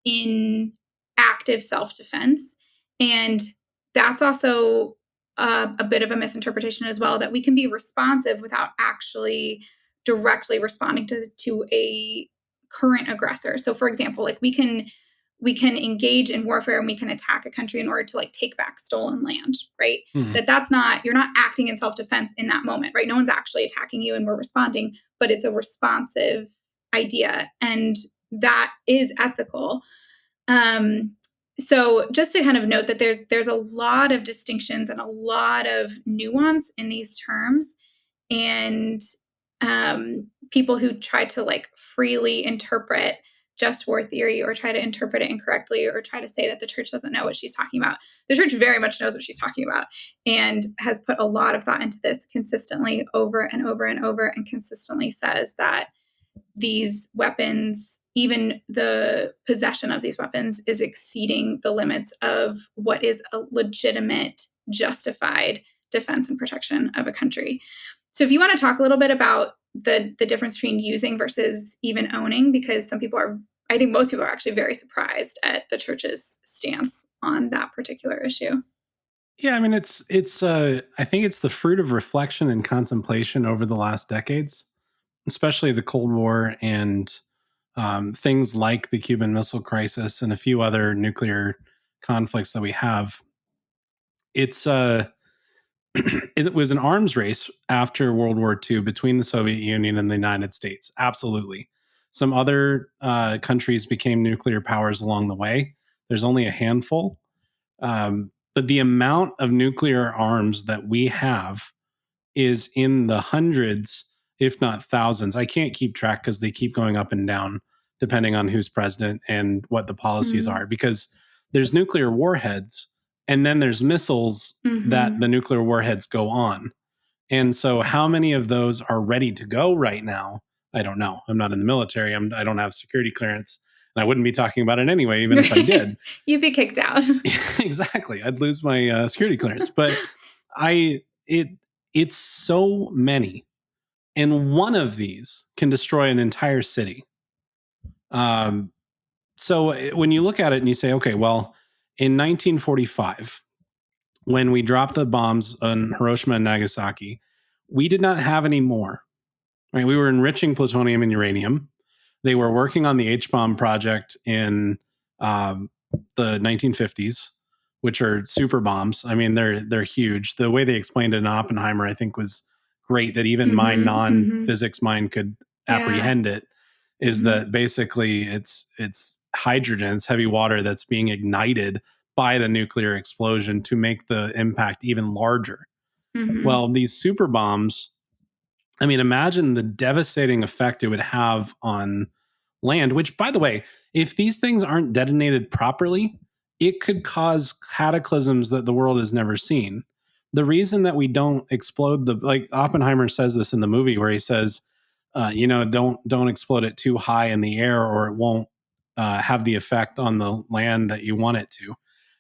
in active self-defense. And that's also a bit of a misinterpretation as well, that we can be responsive without actually directly responding to a current aggressor. So for example, like we can engage in warfare and we can attack a country in order to like take back stolen land, right? That's not, you're not acting in self-defense in that moment, right? No one's actually attacking you and we're responding, but it's a responsive idea, and that is ethical. So just to kind of note that there's a lot of distinctions and a lot of nuance in these terms, and people who try to like freely interpret just war theory, or try to interpret it incorrectly, or try to say that the church doesn't know what she's talking about. The church very much knows what she's talking about, and has put a lot of thought into this consistently over and over and over, and consistently says that these weapons, even the possession of these weapons, is exceeding the limits of what is a legitimate, justified defense and protection of a country. So, if you want to talk a little bit about the difference between using versus even owning, because some people are, I think most people are actually very surprised at the church's stance on that particular issue. Yeah, I mean it's I think it's the fruit of reflection and contemplation over the last decades, especially the Cold War and things like the Cuban Missile Crisis and a few other nuclear conflicts that we have. It's it was an arms race after World War II between the Soviet Union and the United States. Absolutely. Some other countries became nuclear powers along the way. There's only a handful. But the amount of nuclear arms that we have is in the hundreds, if not thousands. I can't keep track because they keep going up and down depending on who's president and what the policies Mm. are. Because there's nuclear warheads, and then there's missiles that Mm-hmm. the nuclear warheads go on. And so, how many of those are ready to go right now? I don't know. I'm not in the military. I don't have security clearance, and I wouldn't be talking about it anyway, even if I did. You'd be kicked out. Exactly. I'd lose my security clearance. But I it it's so many, and one of these can destroy an entire city. Um, when you look at it and you say, okay, well, in 1945, when we dropped the bombs on Hiroshima and Nagasaki, we did not have any more. Right? We were enriching plutonium and uranium. They were working on the H bomb project in um, the 1950s, which are super bombs. I mean, they're huge. The way they explained it in Oppenheimer, I think, was great. That even my Mm-hmm. non Mm-hmm. physics mind could Yeah. apprehend it. Is Mm-hmm. that basically it's hydrogen, it's heavy water that's being ignited by the nuclear explosion to make the impact even larger. Mm-hmm. Well, these super bombs, I mean, imagine the devastating effect it would have on land, which, by the way, if these things aren't detonated properly, it could cause cataclysms that the world has never seen. The reason that we don't explode like Oppenheimer says this in the movie, where he says, don't explode it too high in the air, or it won't have the effect on the land that you want it to.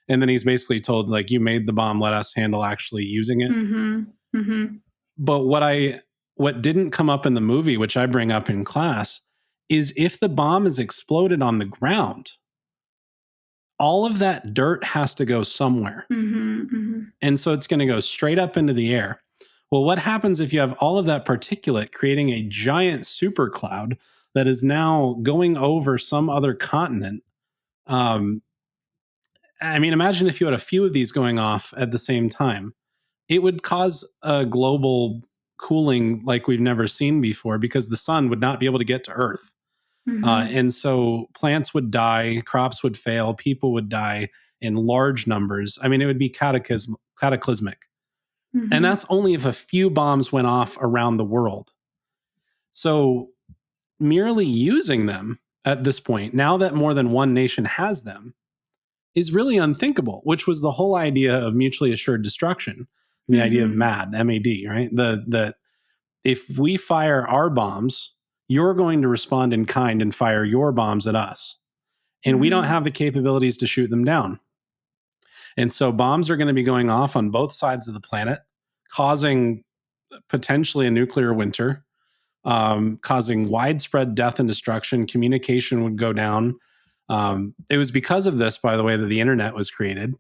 And then he's basically told, like, you made the bomb, let us handle actually using it. Mm-hmm. Mm-hmm. But what didn't come up in the movie, which I bring up in class, is if the bomb is exploded on the ground, all of that dirt has to go somewhere. Mm-hmm. Mm-hmm. And so it's going to go straight up into the air. Well, what happens if you have all of that particulate creating a giant super cloud that is now going over some other continent? Um, I mean, imagine if you had a few of these going off at the same time. It would cause a global cooling like we've never seen before, because the sun would not be able to get to Earth. Mm-hmm. And so plants would die, crops would fail, people would die in large numbers. I mean, it would be cataclysmic. And Mm-hmm. that's only if a few bombs went off around the world. So merely using them at this point, now that more than one nation has them, is really unthinkable, which was the whole idea of mutually assured destruction, the idea of Mm-hmm. MAD, MAD, right? That if we fire our bombs, you're going to respond in kind and fire your bombs at us. And we don't Mm-hmm. have the capabilities to shoot them down. And so bombs are going to be going off on both sides of the planet, causing potentially a nuclear winter, causing widespread death and destruction. Communication would go down. It was because of this, by the way, that the internet was created,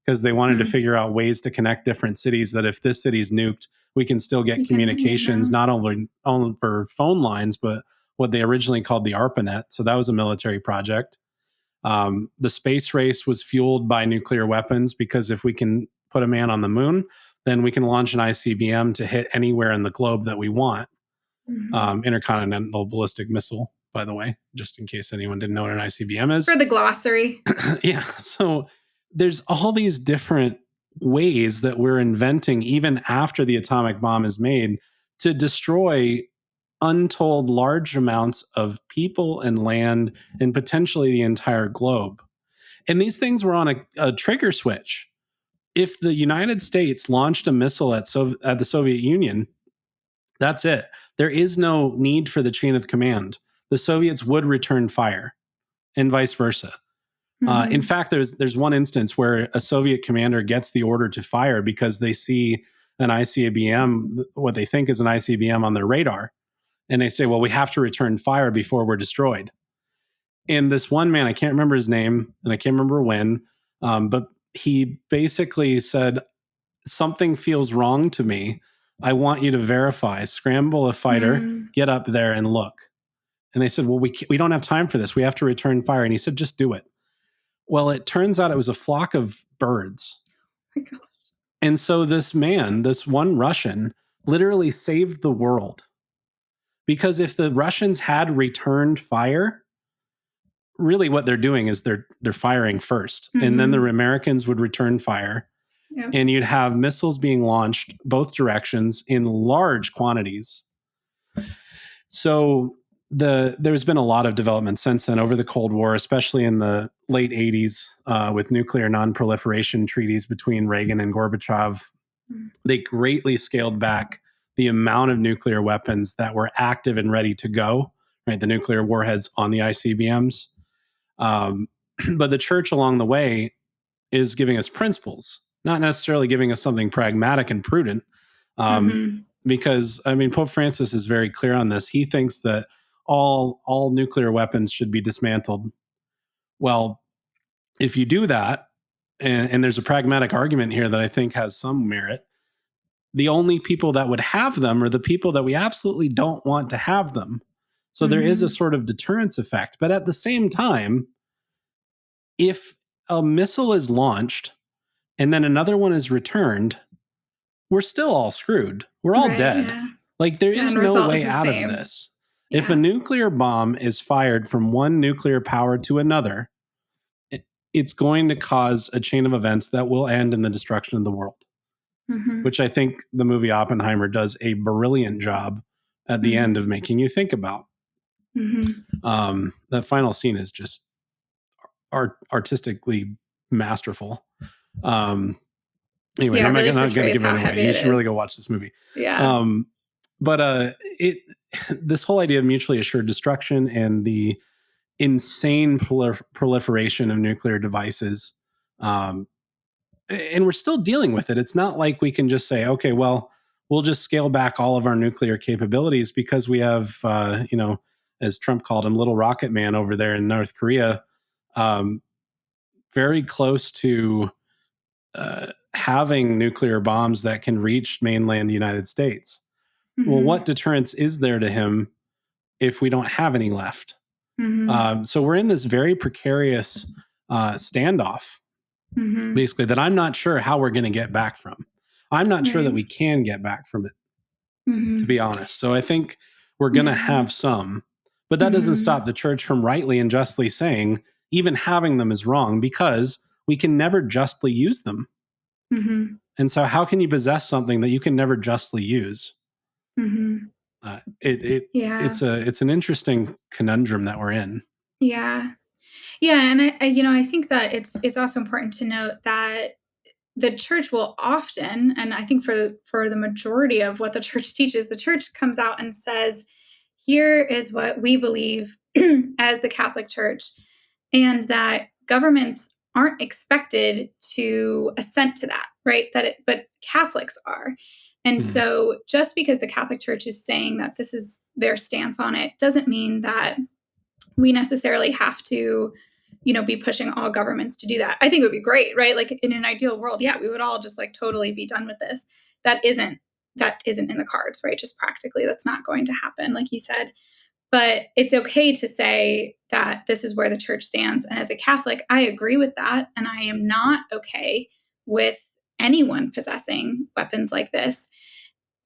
because they wanted to Mm-hmm. figure out ways to connect different cities, that if this city's nuked, we can still get You can, you communications, know. not only for phone lines, but what they originally called the ARPANET. So that was a military project. The space race was fueled by nuclear weapons, because if we can put a man on the moon, then we can launch an ICBM to hit anywhere in the globe that we want. Mm-hmm. Intercontinental ballistic missile, by the way, just in case anyone didn't know what an ICBM is. For the glossary. Yeah. So there's all these different ways that we're inventing, even after the atomic bomb is made, to destroy untold large amounts of people and land and potentially the entire globe. And these things were on a trigger switch. If the United States launched a missile at the Soviet Union, that's it. There is no need for the chain of command. the Soviets would return fire, and vice versa. In Mm-hmm. fact, there's one instance where a Soviet commander gets the order to fire because they see an ICBM, what they think is an ICBM, on their radar, and they say, "Well, we have to return fire before we're destroyed." And this one man, I can't remember his name, and I can't remember when, but he basically said, "Something feels wrong to me. I want you to verify. Scramble a fighter, Mm. get up there and look." And they said, "Well, we don't have time for this. We have to return fire." And he said, "Just do it." Well, it turns out it was a flock of birds. Oh my God. And so this man, this one Russian, literally saved the world. Because if the Russians had returned fire, really what they're doing is they're firing first. And then the Mm-hmm. Americans would return fire. Yep. And you'd have missiles being launched both directions in large quantities. So there's been a lot of development since then over the Cold War, especially in the late 80s, with nuclear non-proliferation treaties between Reagan and Gorbachev. Mm. They greatly scaled back the amount of nuclear weapons that were active and ready to go, right? The nuclear warheads on the ICBMs. Um, but the church along the way is giving us principles, not necessarily giving us something pragmatic and prudent. Um, Mm-hmm. because I mean, Pope Francis is very clear on this. He thinks that all nuclear weapons should be dismantled. Well, if you do that, and there's a pragmatic argument here that I think has some merit, the only people that would have them are the people that we absolutely don't want to have them. So there is a Mm-hmm. sort of deterrence effect. But at the same time, if a missile is launched and then another one is returned, we're still all screwed. We're all Right. dead. Yeah. Like, there The is end no result is way the out of same. this. If a Yeah. nuclear bomb is fired from one nuclear power to another, it's going to cause a chain of events that will end in the destruction of the world, Mm-hmm. which I think the movie Oppenheimer does a brilliant job at the end Mm-hmm. of making you think about. Mm-hmm. That final scene is just artistically masterful. Um, anyway, Yeah. I'm It really not going to portrays give it how away. heavy You it should really is. go watch this movie. Yeah. Um, but it this whole idea of mutually assured destruction and the insane proliferation of nuclear devices, um, and we're still dealing with it. It's not like we can just say, okay, well, we'll just scale back all of our nuclear capabilities because we have, as Trump called him, little rocket man over there in North Korea, um, very close to having nuclear bombs that can reach mainland United States. Well, what Mm-hmm. deterrence is there to him if we don't have any left? Mm-hmm. So we're in this very precarious standoff, Mm-hmm. basically, that I'm not sure how we're going to get back from. I'm not sure that Right. we can get back from it, to Mm-hmm. be honest. So I think we're going to Yeah. have some, but that doesn't Mm-hmm. stop the church from rightly and justly saying even having them is wrong because we can never justly use them. Mm-hmm. And so, how can you possess something that you can never justly use? Mm-hmm. Uh, it, it Yeah. it's an interesting conundrum that we're in. Yeah. Yeah. And I think that it's also important to note that the church will often, and I think for the majority of what the church teaches, the church comes out and says, here is what we believe as the Catholic Church, and that governments aren't expected to assent to that, right? But Catholics are. And Mhm. so just because the Catholic Church is saying that this is their stance on it doesn't mean that we necessarily have to be pushing all governments to do that. I think it would be great, right? Like in an ideal world, yeah, we would all just like totally be done with this. That isn't in the cards, right? Just practically that's not going to happen, like you said. But it's okay to say that this is where the church stands, and as a Catholic, I agree with that, and I am not okay with anyone possessing weapons like this,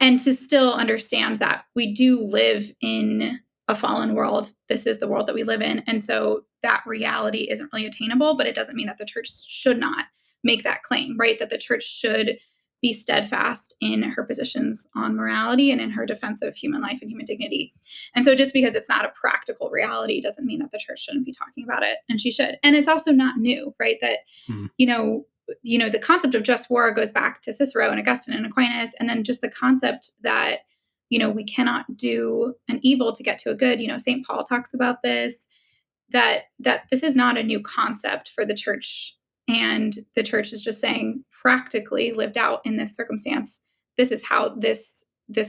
and to still understand that we do live in a fallen world. This is the world that we live in. And so that reality isn't really attainable, but it doesn't mean that the church should not make that claim, right? That the church should be steadfast in her positions on morality and in her defense of human life and human dignity. And so just because it's not a practical reality doesn't mean that the church shouldn't be talking about it, and she should. And it's also not new, right? That, Mhm. you know, the concept of just war goes back to Cicero and Augustine and Aquinas, and then just the concept that, we cannot do an evil to get to a good. St. Paul talks about this, that this is not a new concept for the church, and the church is just saying, practically lived out in this circumstance, this is how this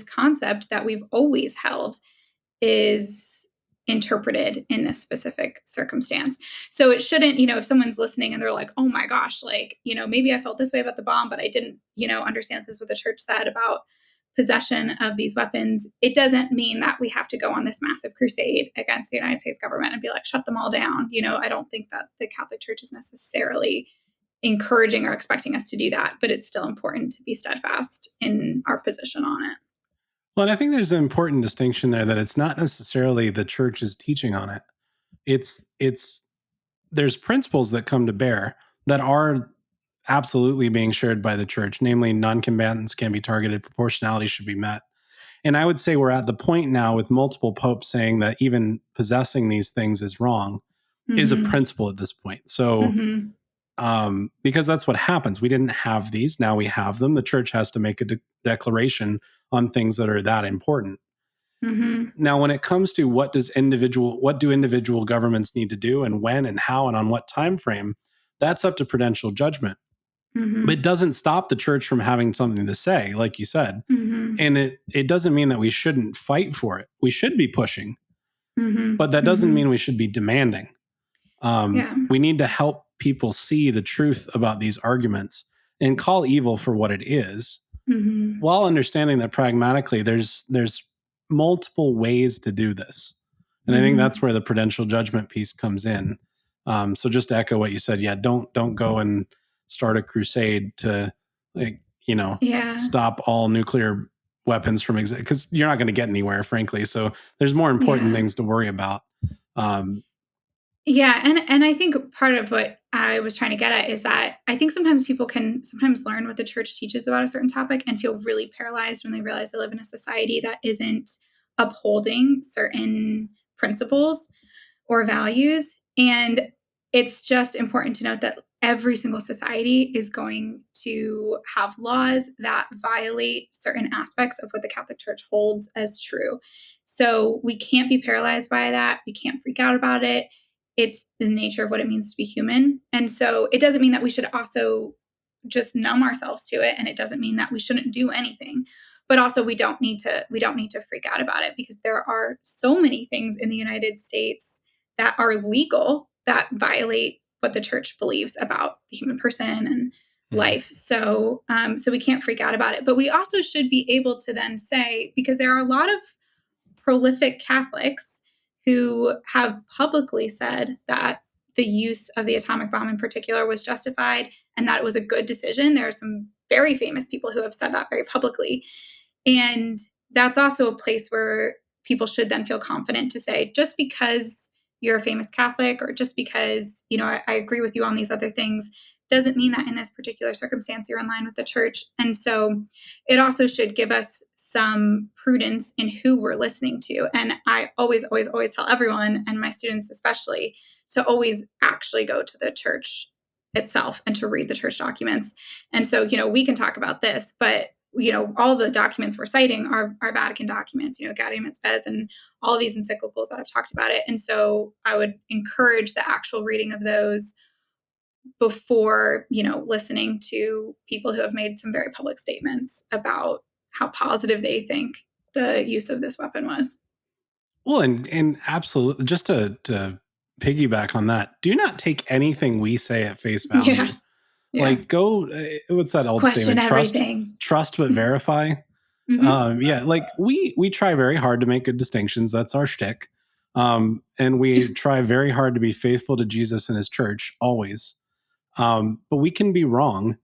concept that we've always held is interpreted in this specific circumstance. So it shouldn't, if someone's listening and they're like, oh my gosh, like, maybe I felt this way about the bomb, but I didn't, understand this is what the church said about possession of these weapons. It doesn't mean that we have to go on this massive crusade against the United States government and be like, shut them all down. I don't think that the Catholic Church is necessarily encouraging or expecting us to do that, but it's still important to be steadfast in our position on it. Well, and I think there's an important distinction there that it's not necessarily the church's teaching on it. It's there's principles that come to bear that are absolutely being shared by the church, namely non-combatants can be targeted, proportionality should be met. And I would say we're at the point now with multiple popes saying that even possessing these things is wrong is a Mm-hmm. principle at this point. So Mm-hmm. because that's what happens. We didn't have these. Now we have them. The church has to make a declaration on things that are that important. Mm-hmm. Now, when it comes to what do individual governments need to do, and when and how and on what time frame, that's up to prudential judgment. But it Mm-hmm. doesn't stop the church from having something to say, like you said. Mm-hmm. And it doesn't mean that we shouldn't fight for it. We should be pushing, Mm-hmm. but that doesn't Mm-hmm. mean we should be demanding. Yeah. We need to help people see the truth about these arguments and call evil for what it is, Mm-hmm. while understanding that pragmatically there's multiple ways to do this. And I think that's Mm-hmm. where the prudential judgment piece comes in. So just to echo what you said, yeah, don't go and start a crusade to, like, Yeah. stop all nuclear weapons from because you're not going to get anywhere, frankly. So there's more important Yeah. things to worry about. Um, Yeah, and I think part of what I was trying to get at is that I think sometimes people can sometimes learn what the church teaches about a certain topic and feel really paralyzed when they realize they live in a society that isn't upholding certain principles or values. And it's just important to note that every single society is going to have laws that violate certain aspects of what the Catholic Church holds as true. So we can't be paralyzed by that. We can't freak out about it. It's the nature of what it means to be human. And so it doesn't mean that we should also just numb ourselves to it. And it doesn't mean that we shouldn't do anything. But also we don't need to freak out about it, because there are so many things in the United States that are legal that violate what the church believes about the human person and mm, life. So we can't freak out about it. But we also should be able to then say, because there are a lot of prolific Catholics who have publicly said that the use of the atomic bomb in particular was justified and that it was a good decision. There are some very famous people who have said that very publicly. And that's also a place where people should then feel confident to say, just because you're a famous Catholic, or just because, I agree with you on these other things, doesn't mean that in this particular circumstance you're in line with the church. And so it also should give us some prudence in who we're listening to. And I always, always, always tell everyone, and my students especially, to always actually go to the church itself and to read the church documents. And so, we can talk about this, but all the documents we're citing are Vatican documents, Gaudium et Spes, and all of these encyclicals that have talked about it. And so I would encourage the actual reading of those before, listening to people who have made some very public statements about how positive they think the use of this weapon was. well, and absolutely, just to piggyback on that, do not take anything we say at face Yeah. value. Yeah. Like, go, what's that old Question statement? everything. Trust but verify. Mm-hmm. Yeah, like we try very hard to make good distinctions. That's our shtick. And we try very hard to be faithful to Jesus and his church always. But we can be wrong.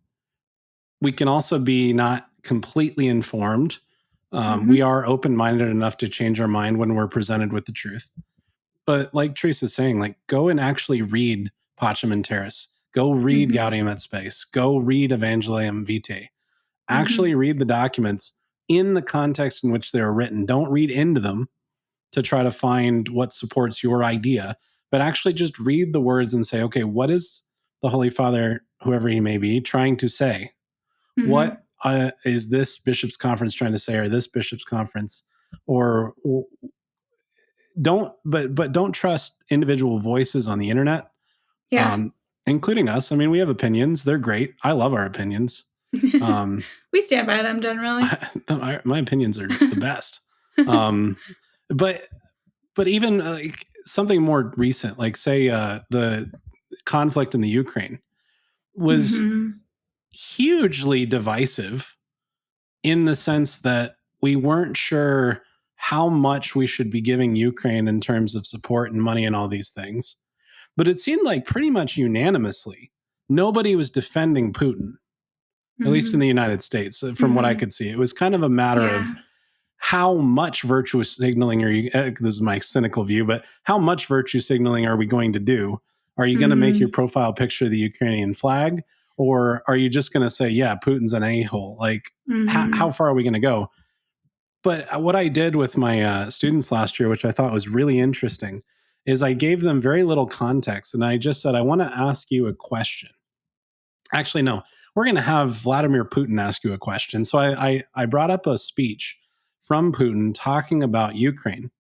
We can also be not completely informed. We Mm-hmm. are open minded enough to change our mind when we're presented with the truth. But like Teresa's saying, like, go and actually read Pacem in Terris. Go read Mm-hmm. Gaudium et Spes. Go read Evangelium Vitae. Actually Mm-hmm. read the documents in the context in which they were written. Don't read into them to try to find what supports your idea, but actually just read the words and say, okay, what is the Holy Father, whoever he may be, trying to say? Mm-hmm. What is this bishop's conference trying to say, or this bishop's conference? or don't trust individual voices on the internet, Yeah. um, including us. I mean, we have opinions. They're great. I love our opinions. Um, We stand by them generally. my opinions are the best. Um, but even like something more recent, like say the conflict in the Ukraine was Mm-hmm. hugely divisive in the sense that we weren't sure how much we should be giving Ukraine in terms of support and money and all these things. But it seemed like pretty much unanimously, nobody was defending Putin, at least in Mm-hmm. the United States, from what I Mm-hmm. could see. It was kind of a matter of Yeah. how much virtue signaling are you, this is my cynical view, but how much virtue signaling are we going to do? Are you going to make your Mm-hmm. profile picture the Ukrainian flag? Or are you just going to say, yeah, Putin's an a-hole? Like, how Mm-hmm. far are we going to go? But what I did with my students last year, which I thought was really interesting, is I gave them very little context. And I just said, I want to ask you a question. Actually, no, we're going to have Vladimir Putin ask you a question. So I brought up a speech from Putin talking about Ukraine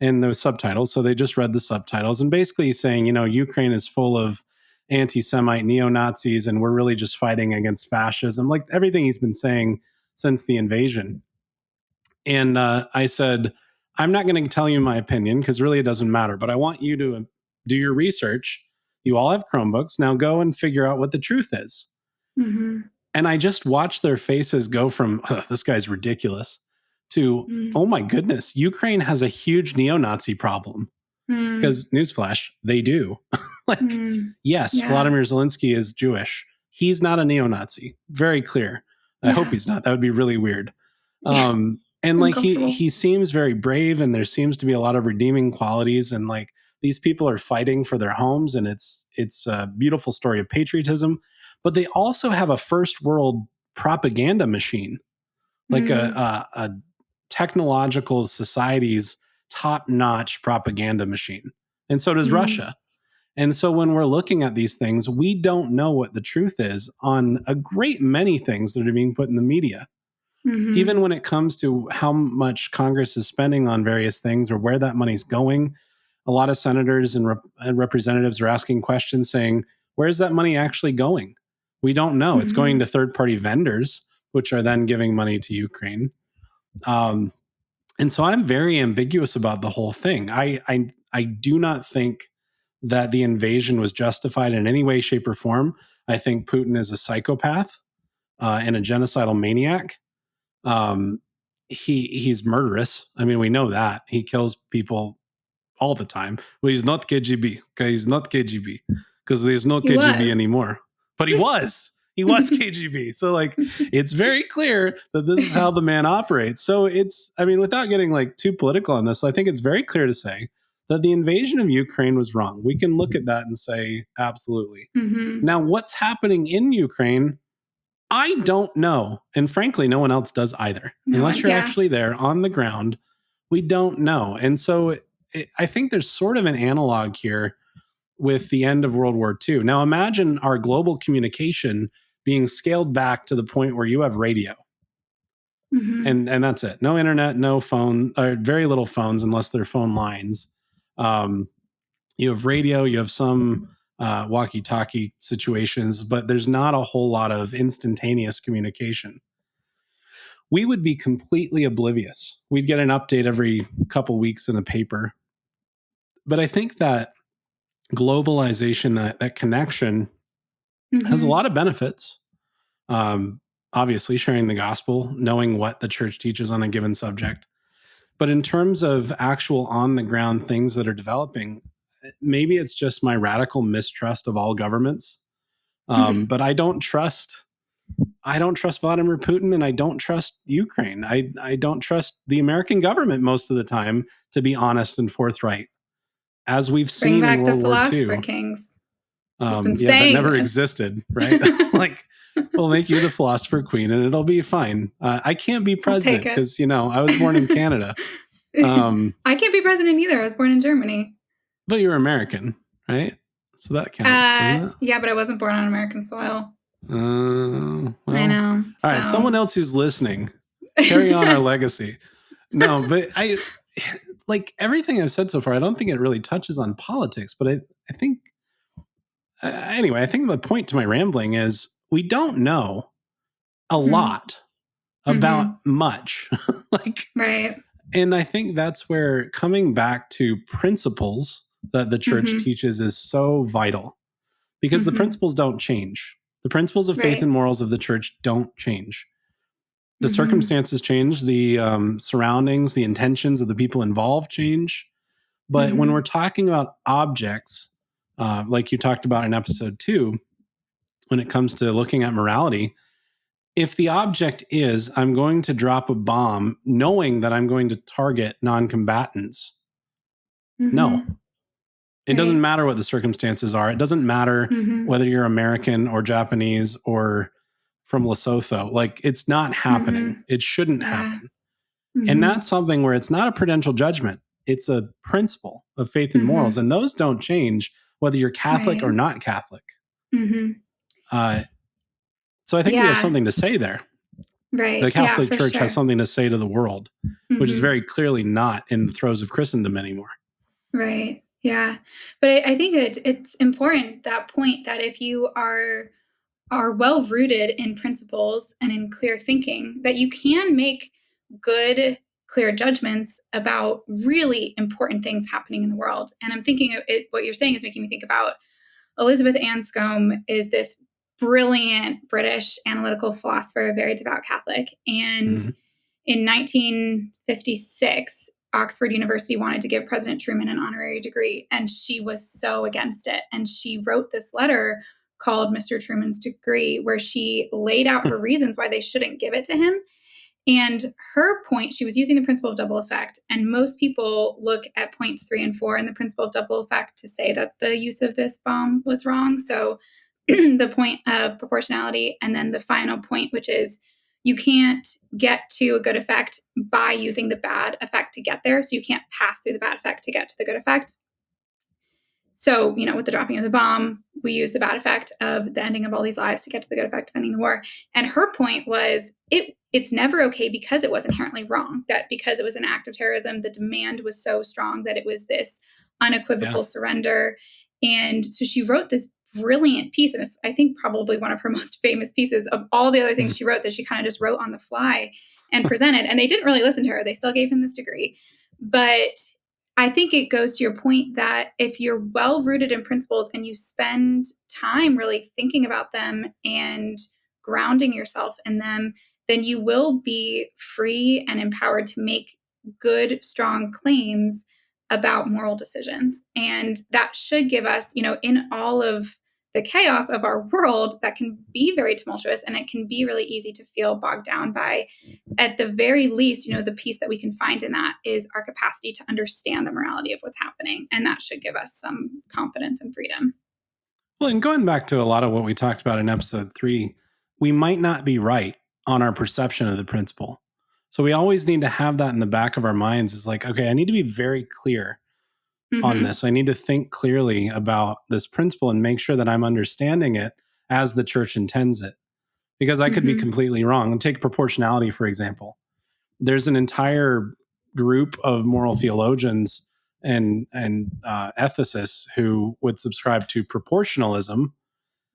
in the subtitles. So they just read the subtitles and basically saying, Ukraine is full of anti Semite neo Nazis and we're really just fighting against fascism, like everything he's been saying since the invasion. And I said, I'm not going to tell you my opinion because really it doesn't matter, but I want you to do your research. You all have Chromebooks. Now go and figure out what the truth is. Mm-hmm. And I just watched their faces go from, this guy's ridiculous, to, oh my goodness, Ukraine has a huge neo Nazi problem. Mm-hmm. Because, newsflash, they do. Like, Mm-hmm. yes, Yeah. Vladimir Zelensky is Jewish. He's not a neo Nazi. Very clear. I hope Yeah. he's not. That would be really weird. Yeah. And like Uncomfortable. he seems very brave, and there seems to be a lot of redeeming qualities. And like these people are fighting for their homes, and it's a beautiful story of patriotism. But they also have a first world propaganda machine, like Mm-hmm. a technological society's top notch propaganda machine. And so does Mm-hmm. Russia. And so when we're looking at these things, we don't know what the truth is on a great many things that are being put in the media. Even Mm-hmm. when it comes to how much Congress is spending on various things or where that money's going, a lot of senators and representatives are asking questions saying, where's that money actually going? We don't know. It's going Mm-hmm. to third party vendors, which are then giving money to Ukraine. Um, and so I'm very ambiguous about the whole thing. I do not think that the invasion was justified in any way, shape, or form. I think Putin is a psychopath and a genocidal maniac. Um, he's murderous. I mean, we know that he kills people all the time. Well, he's not KGB. Okay, he's not KGB because there's no He KGB was. anymore. But he was. He was KGB. So like it's very clear that this is how the man operates. So it's I mean, without getting like too political on this, I think it's very clear to say that the invasion of Ukraine was wrong. We can look at that and say absolutely. Mm-hmm. Now, what's happening in Ukraine I don't know. And frankly, no one else does either. No, Unless you're yeah. actually there on the ground, we don't know. And so I think there's sort of an analog here with the end of World War II. Now, imagine our global communication being scaled back to the point where you have radio Mm-hmm. and that's it. No internet, no phone, or very little phones unless they're phone lines. Um, you have radio, you have some walkie-talkie situations, but there's not a whole lot of instantaneous communication. We would be completely oblivious. We'd get an update every couple weeks in the paper. But I think that globalization, that connection, has a Mm-hmm. lot of benefits. Um, Obviously, sharing the gospel, knowing what the church teaches on a given subject. But in terms of actual on the ground things that are developing, maybe it's just my radical mistrust of all governments. But I don't trust Vladimir Putin and I don't trust Ukraine. I don't trust the American government most of the time, to be honest and forthright. As we've Bring seen in back the World War philosopher II, kings. We've been yeah, that saying never this. existed, right? Like, we'll make you the philosopher queen and it'll be fine. I can't be I'll take president it. because, I was born in Canada. Um, I can't be president either. I was born in Germany. but you're American, right? So that counts, doesn't it? Yeah, but I wasn't born on American soil. Well, I know. all right. Someone So else who's listening, carry on our legacy. No, but I like everything I've said so far. I don't think it really touches on politics, but I think anyway. I think the point to my rambling is we don't know a Mhm. lot about Mhm. much. like, Right. and I think that's where coming back to principles that the church Mhm. teaches is so vital because the Mhm. principles don't change. The principles of faith and Right. morals of the church don't change. The Mhm. circumstances change, the surroundings, the intentions of the people involved change. But when we're Mhm. talking about objects, like you talked about in episode 2, when it comes to looking at morality, if the object is I'm going to drop a bomb knowing that I'm going to target non combatants, no, Mhm. it doesn't Right. matter what the circumstances are. It doesn't matter Mhm. whether you're American or Japanese or from Lesotho. Like, it's not happening. Mhm. It shouldn't Yeah. happen. And that's Mhm. something where it's not a prudential judgment, it's a principle of faith and morals. Mhm. And those don't change whether you're Catholic or Right. not Catholic. Mhm. Uh, so I think we have Yeah. something to say there. The Right. Yeah, Catholic for Church has sure. something to say to the world, which is Mhm. very clearly not in the throes of Christendom anymore. Right. Yeah. But I think it's important, that point, that if you are well rooted in principles and in clear thinking, that you can make good, clear judgments about really important things happening in the world. And I'm thinking of it, what you're saying is making me think about Elizabeth Anscombe is this brilliant British analytical philosopher, a very devout Catholic. And Mhm. in 1956, Oxford University wanted to give President Truman an honorary degree, and she was so against it. And she wrote this letter called Mr. Truman's Degree, where she laid out her reasons why they shouldn't give it to him. And her point, she was using the principle of double effect. And most people look at points 3 and 4 in the principle of double effect to say that the use of this bomb was wrong. So the point of proportionality, and then the final point, which is you can't get to a good effect by using the bad effect to get there. So you can't pass through the bad effect to get to the good effect. So, with the dropping of the bomb, we use the bad effect of the ending of all these lives to get to the good effect of ending the war. And her point was it's never okay because it was inherently wrong, that because it was an act of terrorism, the demand was so strong that it was this Yeah. unequivocal surrender. And so she wrote this brilliant piece, and it's, I think, probably one of her most famous pieces of all the other things Mhm. she wrote, that she kind of just wrote on the fly and presented. And they didn't really listen to her. They still gave him this degree. But I think it goes to your point that if you're well rooted in principles and you spend time really thinking about them and grounding yourself in them, then you will be free and empowered to make good, strong claims about moral decisions. And that should give us, in all of the chaos of our world that can be very tumultuous, and it can be really easy to feel bogged down by, at the very least, the peace that we can find in that is our capacity to understand the morality of what's happening. And that should give us some confidence and freedom. Well, and going back to a lot of what we talked about in episode 3, we might not be right on our perception of the principle. So we always need to have that in the back of our minds is like, okay, I need to be very clear on Mm-hmm. this. I need to think clearly about this principle and make sure that I'm understanding it as the church intends it, because I could be Mm-hmm. completely wrong. And take proportionality, for example. There's an entire group of moral theologians and ethicists who would subscribe to proportionalism,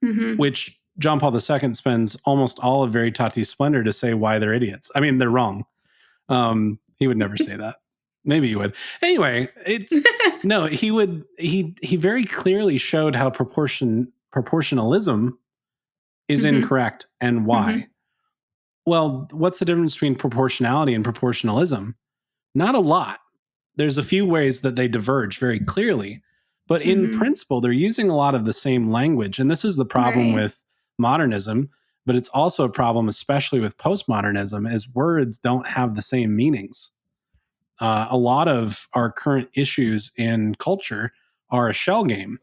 Mm-hmm. which John Paul II spends almost all of Veritatis Splendor to say why they're idiots. I mean, they're wrong. He would never say that. Maybe he would. Anyway, it's no. He would. He very clearly showed how proportionalism is Mm-hmm. incorrect and why. Mm-hmm. Well, what's the difference between proportionality and proportionalism? Not a lot. There's a few ways that they diverge very clearly, but in Mm-hmm. principle, they're using a lot of the same language. And this is the problem Right. with modernism, but it's also a problem, especially with postmodernism, is words don't have the same meanings. A lot of our current issues in culture are a shell game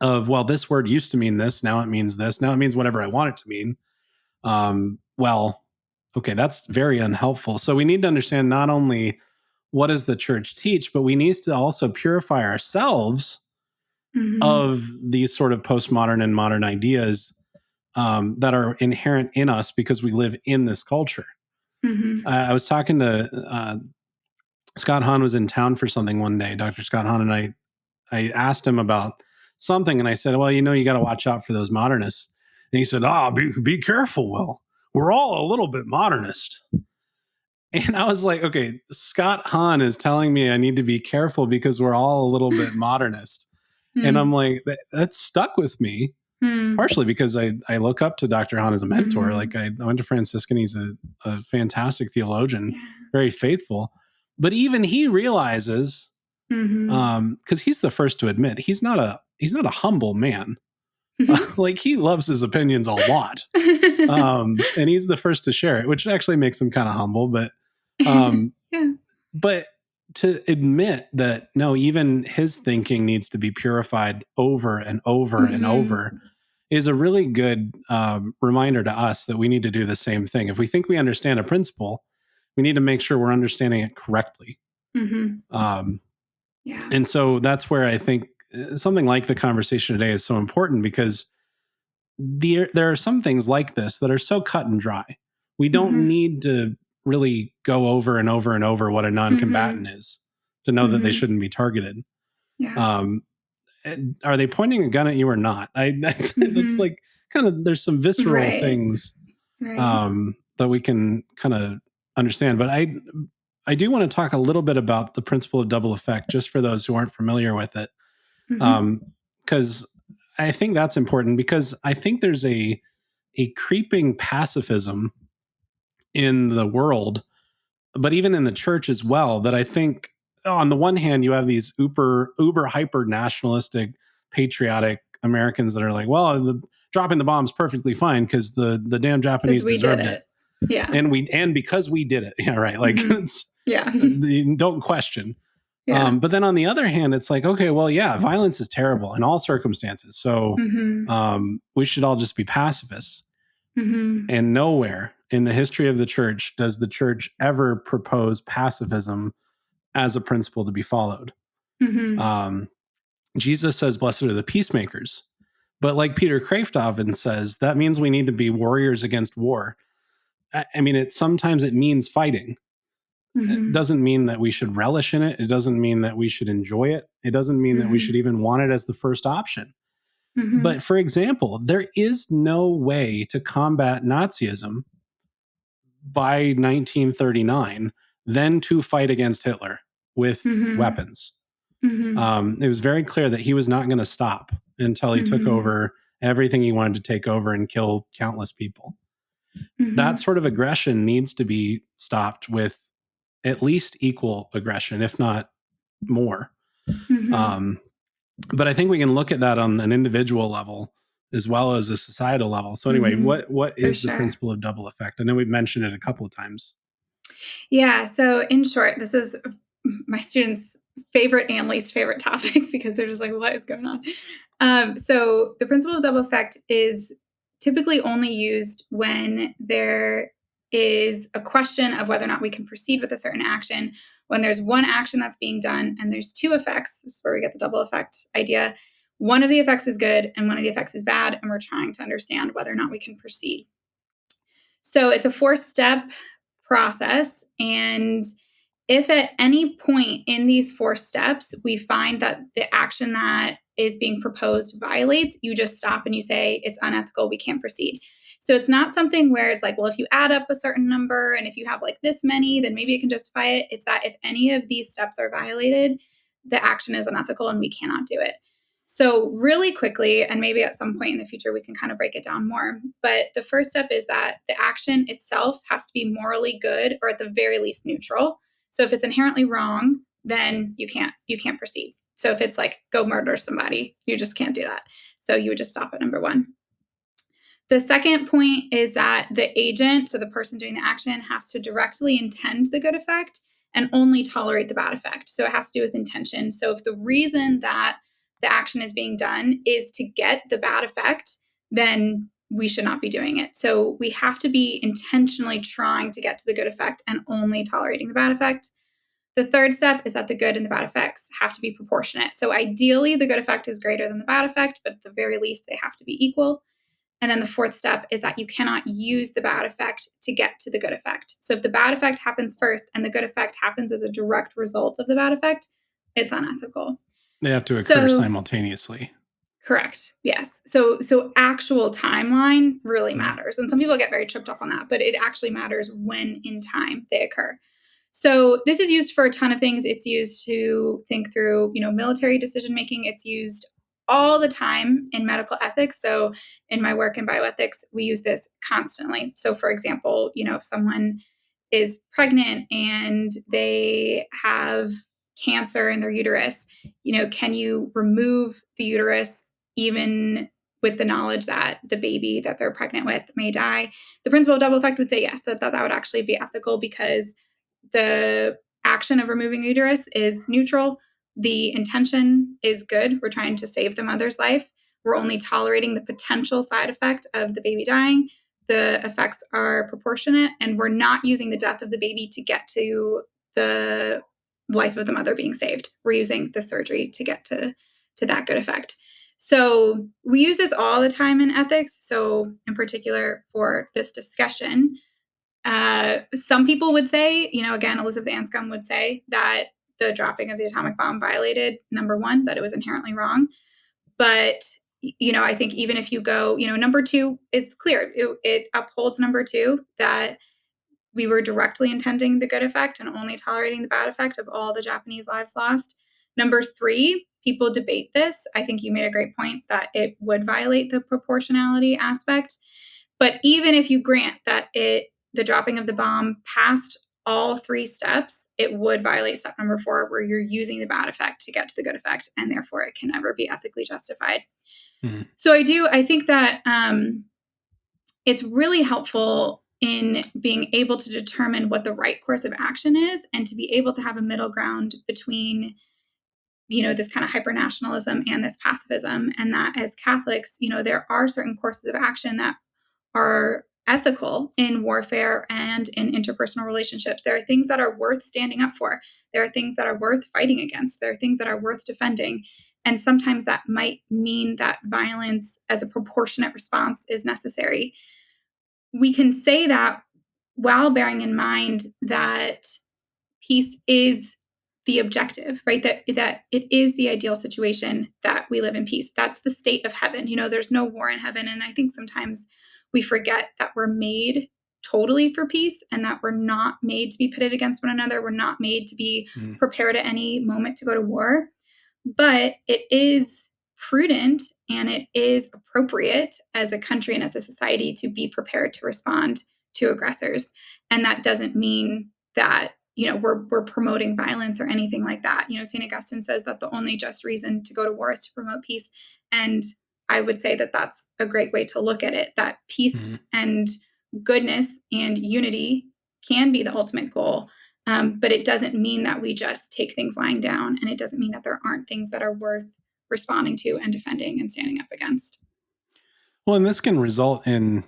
of, well, this word used to mean this, now it means this, now it means whatever I want it to mean. Well, okay, that's very unhelpful. So we need to understand not only what does the church teach, but we need to also purify ourselves Mm-hmm. of these sort of postmodern and modern ideas that are inherent in us because we live in this culture. Mm-hmm. I was talking to Scott Hahn was in town for something one day, Dr. Scott Hahn, and I asked him about something, and I said, well, you got to watch out for those modernists. And he said, be careful, Will. We're all a little bit modernist. And I was like, okay, Scott Hahn is telling me I need to be careful because we're all a little bit modernist. And I'm Mm. like, that stuck with me, Mm. partially because I look up to Dr. Hahn as a mentor. Mhm. Like I went to Franciscan. He's a fantastic theologian, Yeah. very faithful. But even he realizes, Mhm. because he's the first to admit he's not a humble man. Like he loves his opinions a lot, and he's the first to share it, which actually makes him kind of humble. Um, Yeah. but to admit that no, even his thinking needs to be purified over and over and Mhm. over is a really good reminder to us that we need to do the same thing. If we think we understand a principle, we need to make sure we're understanding it correctly. Mhm. Um, Yeah. and so that's where I think something like the conversation today is so important because there are some things like this that are so cut and dry. We don't Mhm. need to really go over and over and over what a non-combatant Mhm. is to know that they Mhm. shouldn't be targeted. Yeah. Um, are they pointing a gun at you or not? That's Mhm. like kind of there's some visceral Right. things Right. that we can kind of understand. But I do want to talk a little bit about the principle of double effect, just for those who aren't familiar with it, Mhm. because I think that's important because I think there's a creeping pacifism in the world, but even in the church as well, that I think on the one hand, you have these uber hyper nationalistic, patriotic Americans that are like, well, dropping the bomb's perfectly fine because the damn 'Cause Japanese we did deserved it. it. Yeah. And because we did it. Yeah, right. Like Mhm. it's Yeah. don't question. Yeah. But then on the other hand, it's like, okay, well, yeah, violence is terrible in all circumstances. So Mhm. we should all just be pacifists. Mhm. And nowhere in the history of the church does the church ever propose pacifism as a principle to be followed. Mhm. Um, Jesus says, blessed are the peacemakers. But like Peter Krafthoven says, that means we need to be warriors against war. I mean, sometimes it means fighting. It Mhm. doesn't mean that we should relish in it. It doesn't mean that we should enjoy it. It doesn't mean that we should Mhm. even want it as the first option. Mhm. But for example, there is no way to combat Nazism by 1939 than to fight against Hitler with Mhm. weapons. Mhm. It was very clear that he was not going to stop until he took Mhm. over everything he wanted to take over and kill countless people. That Mhm. sort of aggression needs to be stopped with at least equal aggression, if not more. Mhm. Um, but I think we can look at that on an individual level as well as a societal level. So anyway, Mhm. what For is the sure. principle of double effect? I know we've mentioned it a couple of times. Yeah, so in short, this is my students' favorite and least favorite topic because they're just like, "What is going on?" So the principle of double effect is typically only used when there is a question of whether or not we can proceed with a certain action. When there's one action that's being done and there's two effects, this is where we get the double effect idea. One of the effects is good and one of the effects is bad, and we're trying to understand whether or not we can proceed. So it's a four-step process. And if at any point in these four steps we find that the action that is being proposed violates, you just stop and you say, it's unethical, we can't proceed. So it's not something where it's like, well, if you add up a certain number and if you have like this many, then maybe it can justify it. It's that if any of these steps are violated, the action is unethical and we cannot do it. So, really quickly, and maybe at some point in the future, we can kind of break it down more. But the first step is that the action itself has to be morally good or at the very least neutral. So if it's inherently wrong, then you can't proceed. So if it's like go murder somebody, you just can't do that. So you would just stop at number one. The second point is that the agent, so the person doing the action, has to directly intend the good effect and only tolerate the bad effect. So it has to do with intention. So if the reason that the action is being done is to get the bad effect, then we should not be doing it. So we have to be intentionally trying to get to the good effect and only tolerating the bad effect. The third step is that the good and the bad effects have to be proportionate. So ideally, the good effect is greater than the bad effect, but at the very least, they have to be equal. And then the fourth step is that you cannot use the bad effect to get to the good effect. So if the bad effect happens first and the good effect happens as a direct result of the bad effect, it's unethical. They have to occur So simultaneously. correct. Yes. So actual timeline really Mm. matters. And some people get very tripped up on that, but it actually matters when in time they occur. So this is used for a ton of things. It's used to think through, military decision making. It's used all the time in medical ethics. So in my work in bioethics, we use this constantly. So for example, if someone is pregnant and they have cancer in their uterus, can you remove the uterus even with the knowledge that the baby that they're pregnant with may die? The principle of double effect would say yes, that would actually be ethical because the action of removing uterus is neutral. The intention is good. We're trying to save the mother's life. We're only tolerating the potential side effect of the baby dying. The effects are proportionate, and we're not using the death of the baby to get to the life of the mother being saved. We're using the surgery to get to that good effect. So we use this all the time in ethics. So in particular for this discussion, some people would say, again, Elizabeth Anscombe would say that the dropping of the atomic bomb violated number one, that it was inherently wrong. But, I think even if you go, number two, it's clear. It upholds number two, that we were directly intending the good effect and only tolerating the bad effect of all the Japanese lives lost. Number three, people debate this. I think you made a great point that it would violate the proportionality aspect. But even if you grant that the dropping of the bomb passed all three steps, it would violate step number four, where you're using the bad effect to get to the good effect, and therefore it can never be ethically justified. Mm. So I think that it's really helpful in being able to determine what the right course of action is, and to be able to have a middle ground between this kind of hyper-nationalism and this pacifism. And that as Catholics, there are certain courses of action that are ethical in warfare and in interpersonal relationships. There are things that are worth standing up for. There are things that are worth fighting against. There are things that are worth defending. And sometimes that might mean that violence as a proportionate response is necessary. We can say that while bearing in mind that peace is the objective, right? That it is the ideal situation that we live in peace. That's the state of heaven. There's no war in heaven. And I think sometimes we forget that we're made totally for peace, and that we're not made to be pitted against one another. We're not made to be Mm. prepared at any moment to go to war. But it is prudent and it is appropriate as a country and as a society to be prepared to respond to aggressors. And that doesn't mean that we're promoting violence or anything like that. St. Augustine says that the only just reason to go to war is to promote peace. And I would say that that's a great way to look at it, that peace Mm. and goodness and unity can be the ultimate goal. But it doesn't mean that we just take things lying down. And it doesn't mean that there aren't things that are worth responding to and defending and standing up against. Well, and this can result in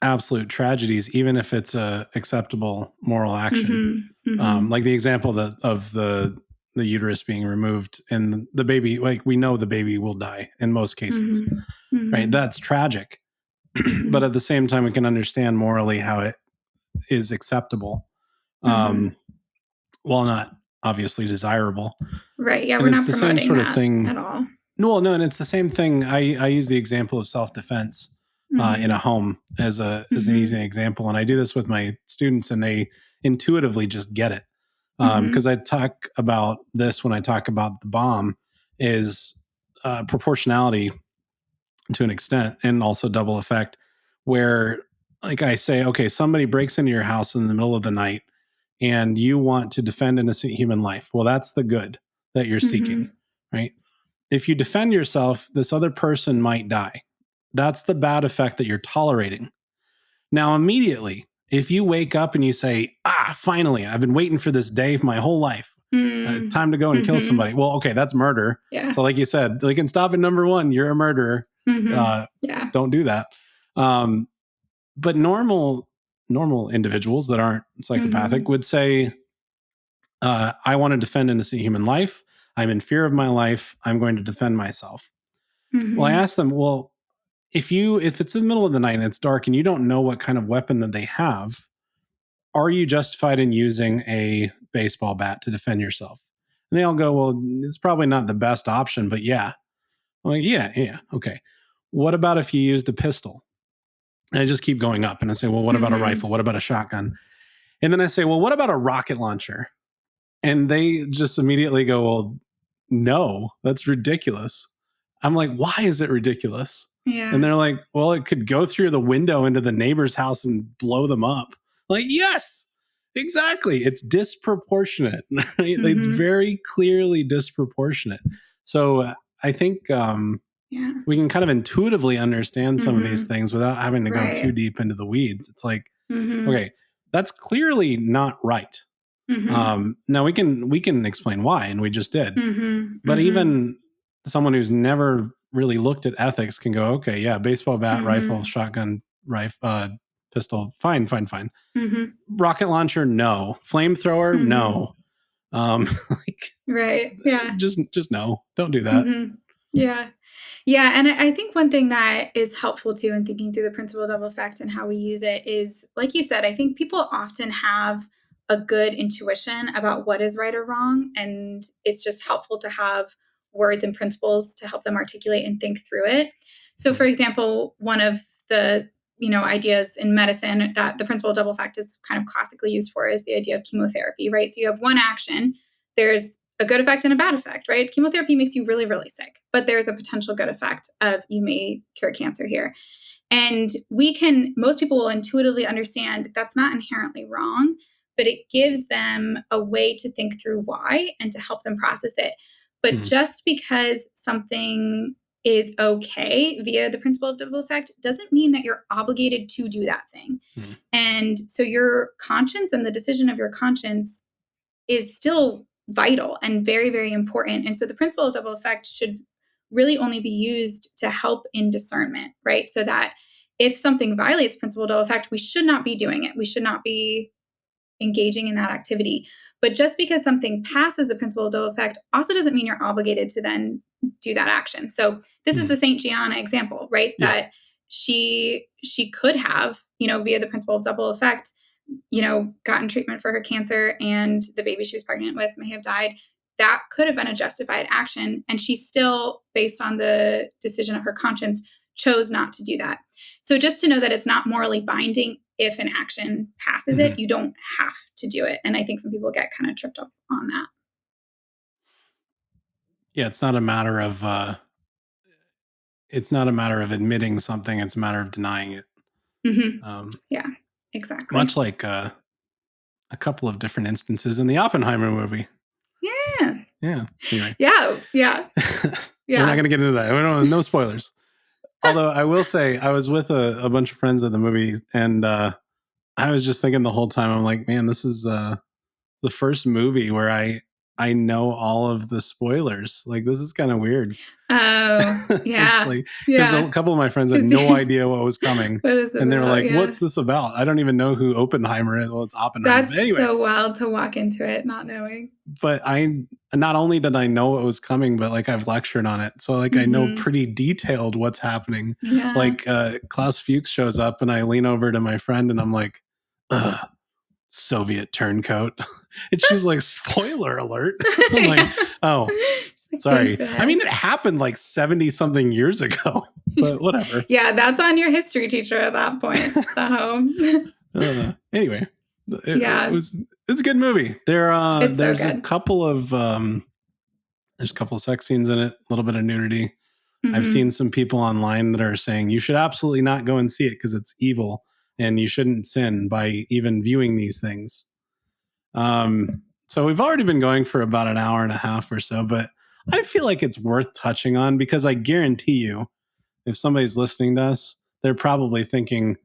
absolute tragedies, even if it's a acceptable moral action. Mm-hmm, mm-hmm, Like the example of the uterus being removed and the baby, like we know the baby will die in most cases, mm-hmm, right? mm-hmm, That's tragic. But mm-hmm, at the same time, we can understand morally how it is acceptable, mm-hmm. um, while not obviously desirable. Right. Yeah, And we're it's not the same promoting sort of that thing. at all. No, and it's the same thing. I use the example of self defense in a Mm-hmm, home as an mm-hmm, easy example, and I do this with my students, and they intuitively just get it. mm-hmm, Because I talk about this when I talk about the bomb is proportionality to an extent, and also double effect, where like I say, okay, somebody breaks into your house in the middle of the night, and you want to defend innocent human life. Well, that's the good that you're mm-hmm, seeking, right? If you defend yourself, this other person might die. That's the bad effect that you're tolerating. Now, immediately, if you wake up and you say, finally, I've been waiting for this day my whole life, time to go and kill mm-hmm. somebody. Well, okay, that's murder. Yeah. So, like you said, they can stop at number one, you're a murderer. Mm-hmm. Uh, Yeah. don't do that. Um, but normal individuals that aren't psychopathic Mm-hmm. would say, I want to defend innocent human life. I'm in fear of my life. I'm going to defend myself. Well, I Mm-hmm. asked them, well, if it's in the middle of the night and it's dark and you don't know what kind of weapon that they have, are you justified in using a baseball bat to defend yourself? And they all go, well, it's probably not the best option, but yeah. I'm like, yeah, okay. What about if you used a pistol? And I just keep going up and I say, well, what about a Mm-hmm. rifle? What about a shotgun? And then I say, well, what about a rocket launcher? And they just immediately go, well, no, that's ridiculous. I'm like, why is it ridiculous? And Yeah. they're like, well, it could go through the window into the neighbor's house and blow them up. Like, yes, exactly. It's disproportionate. Right? It's Mm-hmm. very clearly disproportionate. So I think Yeah. we can kind of intuitively understand some of these Mm-hmm. things without having to go too Right. deep into the weeds. It's like, Mm-hmm. okay, that's clearly not right. Mm-hmm. Now we can explain why, and we just did. Mm-hmm. But Mm-hmm. even someone who's never really looked at ethics can go, okay, yeah, baseball bat, rifle, Mm-hmm. shotgun, pistol, fine. Mm-hmm. Rocket launcher, no. Flamethrower, Mm-hmm. no. Like Right. Yeah. just no. Don't do that. Mm-hmm. Yeah. Yeah, and I think one thing that is helpful too in thinking through the principle of double effect and how we use it is, like you said, I think people often have a good intuition about what is right or wrong, and it's just helpful to have words and principles to help them articulate and think through it. So, for Mhm. example, one of the ideas in medicine that the principle of double effect is kind of classically used for is the idea of chemotherapy, right? So you have one action, there's a good effect and a bad effect, right? Chemotherapy makes you really, really sick, but there's a potential good effect of you may cure cancer here. And most people will intuitively understand that's not inherently wrong, but it gives them a way to think through why and to help them process it. But Mhm. just because something is okay via the principle of double effect doesn't mean that you're obligated to do that thing. Mhm. And so your conscience and the decision of your conscience is still vital and very, very important. And so the principle of double effect should really only be used to help in discernment, right? So that if something violates principle of double effect, we should not be doing it. We should not be engaging in that activity. But just because something passes the principle of double effect also doesn't mean you're obligated to then do that action. So this is Mhm. the Saint Gianna example, right? Yeah. That she could have, via the principle of double effect, gotten treatment for her cancer and the baby she was pregnant with may have died. That could have been a justified action. And she still, based on the decision of her conscience, chose not to do that. So just to know that it's not morally binding if an action passes it, Mhm. you don't have to do it. And I think some people get kind of tripped up on that. Yeah, it's not a matter of admitting something, it's a matter of denying it. Mm-hmm. Um, Yeah, exactly. much like a couple of different instances in the Oppenheimer movie. Yeah. Yeah. Anyway, Yeah. Yeah. we're not Yeah. going to get into that. We don't. No spoilers. Although I will say, I was with a bunch of friends at the movie, and I was just thinking the whole time. I'm like, man, this is the first movie where I know all of the spoilers. Like, this is kind of weird. Oh, So it's yeah. like because a Yeah. couple of my friends had 'Cause no idea what was coming, what is it and they were about? like, Yeah. "What's this about? I don't even know who Oppenheimer is." Well, it's Oppenheimer. But That's anyway, so wild to walk into it not knowing. but I not only did I know what was coming, but like I've lectured on it, so like I know Mhm. pretty detailed what's happening. Yeah. Like Klaus Fuchs shows up, and I lean over to my friend, and I'm like, "Ugh, Soviet turncoat," and she's like, "Spoiler alert!" I'm like, Yeah. "Oh, She's like, "Thanks sorry." for I that." mean, it happened like 70 something years ago, but whatever. Yeah, that's on your history teacher at that point, so Anyway, it yeah, was it's a good movie. it's so good. There's a couple of sex scenes in it, a little bit of nudity. I've seen Mhm. some people online that are saying you should absolutely not go and see it because it's evil and you shouldn't sin by even viewing these things. So we've already been going for about an hour and a half or so, but I feel like it's worth touching on because I guarantee you, if somebody's listening to us, they're probably thinking,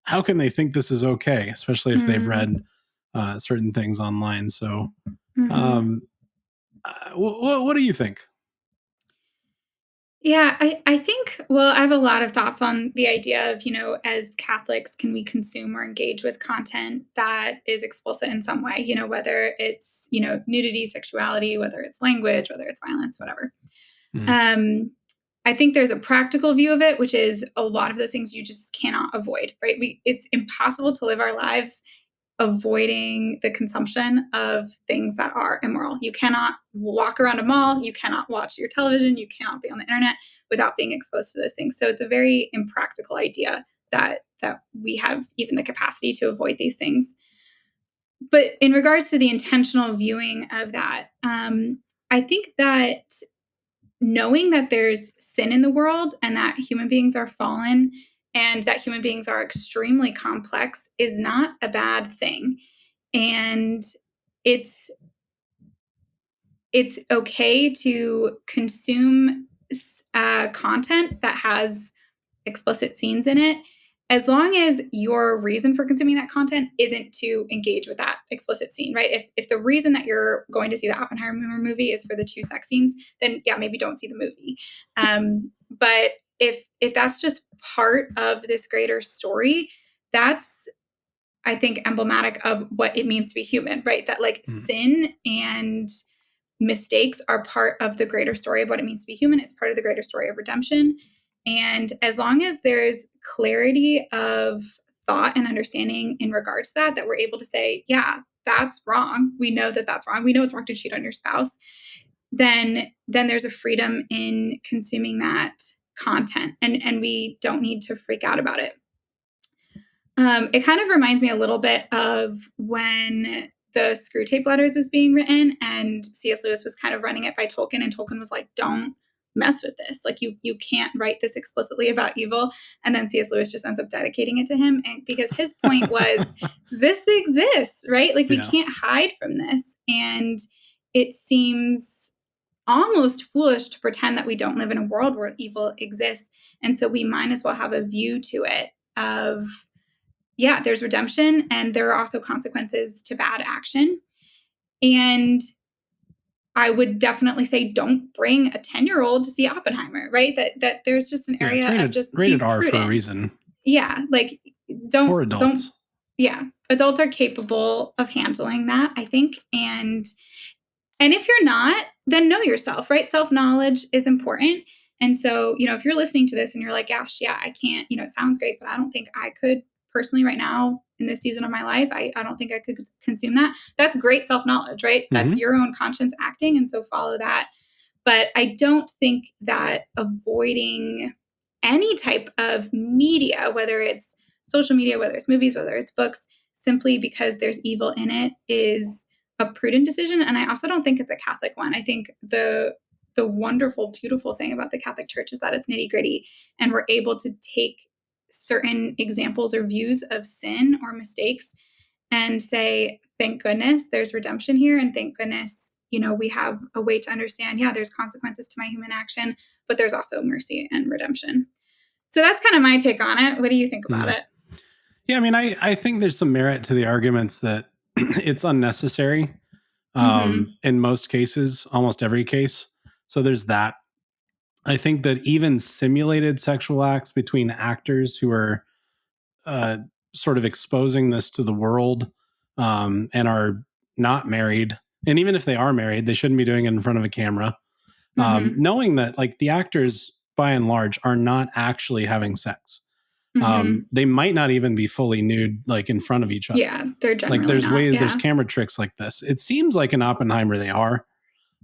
how can they think this is okay, especially if they've read Mm. certain things online. So, Mhm. um, what do you think? Yeah, I think, well, I have a lot of thoughts on the idea of, as Catholics, can we consume or engage with content that is explicit in some way, whether it's, nudity, sexuality, whether it's language, whether it's violence, whatever. Mm, Um, I think there's a practical view of it, which is a lot of those things you just cannot avoid, right? It's impossible to live our lives avoiding the consumption of things that are immoral. You cannot walk around a mall, you cannot watch your television, you cannot be on the internet without being exposed to those things. So it's a very impractical idea that we have even the capacity to avoid these things. But in regards to the intentional viewing of that, I think that knowing that there's sin in the world and that human beings are fallen and that human beings are extremely complex is not a bad thing. And it's it's okay to consume content that has explicit scenes in it, as long as your reason for consuming that content isn't to engage with that explicit scene, right? If the reason that you're going to see the Oppenheimer movie is for the two sex scenes, then yeah, maybe don't see the movie. But if that's just part of this greater story, that's, I think, emblematic of what it means to be human, right? That like sin and mistakes are part of the greater story of what it means to be human. It's part of the greater story of redemption. And as long as there's clarity of thought and understanding in regards to that, that we're able to say, yeah, that's wrong. We know that that's wrong. We know it's wrong to cheat on your spouse. Then there's a freedom in consuming that content, and we don't need to freak out about it. It kind of reminds me a little bit of when the Screw Tape Letters was being written and C.S. Lewis was kind of running it by Tolkien, and Tolkien was like, don't mess with this. Like you can't write this explicitly about evil. And then C.S. Lewis just ends up dedicating it to him. And because his point was this exists, right? Like we can't hide from this. And it seems almost foolish to pretend that we don't live in a world where evil exists. And so we might as well have a view to it of, yeah, there's redemption and there are also consequences to bad action. And I would definitely say don't bring a 10-year-old to see Oppenheimer, right? That there's just an It's area of just be rated R for a prudent. reason. Yeah, like For don't adults. yeah, adults are capable of handling that, I think. And if you're not, then know yourself, right? Self-knowledge is important. And so, if you're listening to this and you're like, gosh, yeah, I can't, it sounds great, but I don't think I could personally right now in this season of my life, I don't think I could consume that. That's great self-knowledge, right? That's your own conscience acting. And so follow that. But I don't think that avoiding any type of media, whether it's social media, whether it's movies, whether it's books, simply because there's evil in it is a prudent decision. And I also don't think it's a Catholic one. I think the wonderful, beautiful thing about the Catholic Church is that it's nitty gritty and we're able to take certain examples or views of sin or mistakes and say, thank goodness there's redemption here. And thank goodness, we have a way to understand, yeah, there's consequences to my human action, but there's also mercy and redemption. So that's kind of my take on it. What do you think about it? Yeah, I mean, I think there's some merit to the arguments that it's unnecessary in most cases, almost every case. So there's that. I think that even simulated sexual acts between actors who are sort of exposing this to the world and are not married, and even if they are married, they shouldn't be doing it in front of a camera. Knowing that, like, the actors, by and large, are not actually having sex. They might not even be fully nude, like in front of each other. Yeah, they're generally like there's not. ways, Yeah. there's camera tricks like this. It seems like in Oppenheimer they are,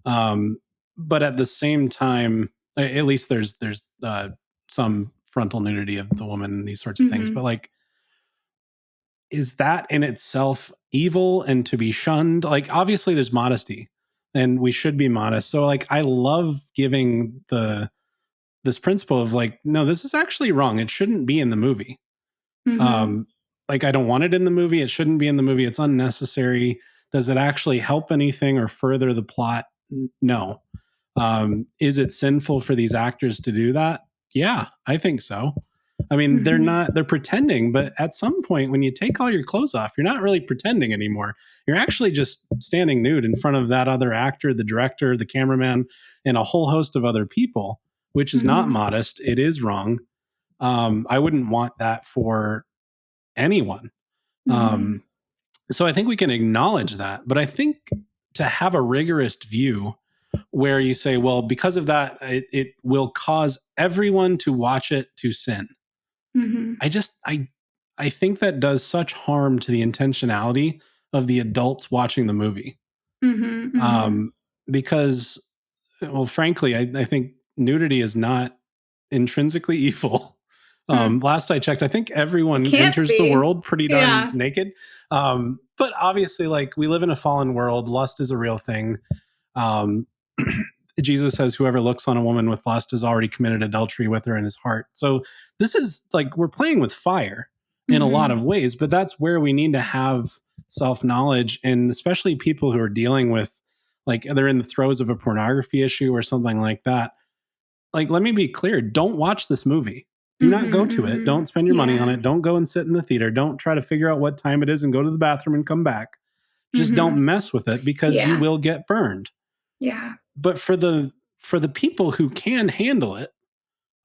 but at the same time, at least there's some frontal nudity of the woman and these sorts of things. But like, is that in itself evil and to be shunned? Like, obviously there's modesty and we should be modest. So like, I love giving this principle of like, no, this is actually wrong. It shouldn't be in the movie. Like, I don't want it in the movie. It shouldn't be in the movie. It's unnecessary. Does it actually help anything or further the plot? No. Is it sinful for these actors to do that? Yeah, I think so. I mean, they're pretending, but at some point when you take all your clothes off, you're not really pretending anymore. You're actually just standing nude in front of that other actor, the director, the cameraman, and a whole host of other people, which is not modest. It is wrong. I wouldn't want that for anyone. So I think we can acknowledge that. But I think to have a rigorous view where you say, well, because of that, it will cause everyone to watch it to sin. Mm-hmm. I just I think that does such harm to the intentionality of the adults watching the movie. Mm-hmm. Mm-hmm. Um, because, well, frankly, I think nudity is not intrinsically evil. Hmm. Last I checked, I think It everyone can't enters the be. world pretty darn Yeah. naked. But obviously, like, we live in a fallen world. Lust is a real thing. Um, Jesus says, whoever looks on a woman with lust has already committed adultery with her in his heart. So this is like we're playing with fire in a lot Mm-hmm. of ways, but that's where we need to have self knowledge. And especially people who are dealing with, like, they're in the throes of a pornography issue or something like that. Like, let me be clear, don't watch this movie. Do not go Mm-hmm. to it. Mm-hmm. Don't spend your money on Yeah. it. Don't go and sit in the theater. Don't try to figure out what time it is and go to the bathroom and come back. Just Mm-hmm. don't mess with it because you Yeah. will get burned. Yeah. But for the people who can handle it,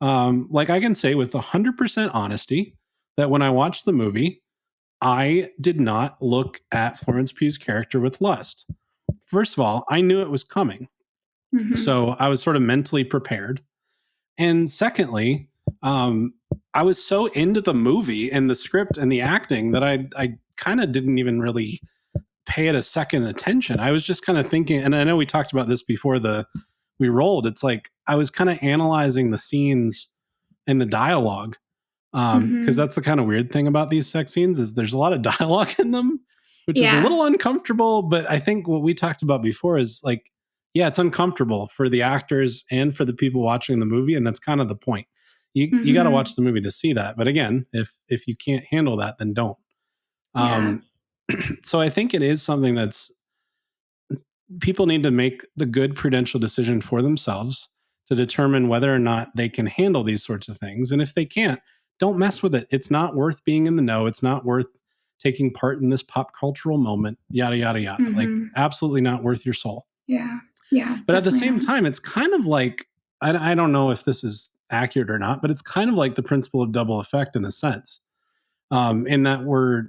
like, I can say with 100% honesty that when I watched the movie, I did not look at Florence Pugh's character with lust. First of all, I knew it was coming, Mm-hmm. so I was sort of mentally prepared. And secondly, I was so into the movie and the script and the acting that I kind of didn't even really pay it a second attention. I was just kind of thinking, and I know we talked about this before the we rolled. It's like I was kind of analyzing the scenes and the dialogue, because Mm-hmm. that's the kind of weird thing about these sex scenes is there's a lot of dialogue in them, which is a Yeah. little uncomfortable. But I think what we talked about before is like, yeah, it's uncomfortable for the actors and for the people watching the movie, and that's kind of the point. You got to Mm-hmm. watch the movie to see that. But again, if you can't handle that, then don't. Yeah. Um, so I think it is something that's people need to make the good prudential decision for themselves to determine whether or not they can handle these sorts of things. And if they can't, don't mess with it. It's not worth being in the know. It's not worth taking part in this pop cultural moment, yada, yada, yada. Like, Mm-hmm. absolutely not worth your soul. Yeah. Yeah. But at the Definitely same not. time, it's kind of like, I don't know if this is accurate or not, but it's kind of like the principle of double effect in a sense, in that we're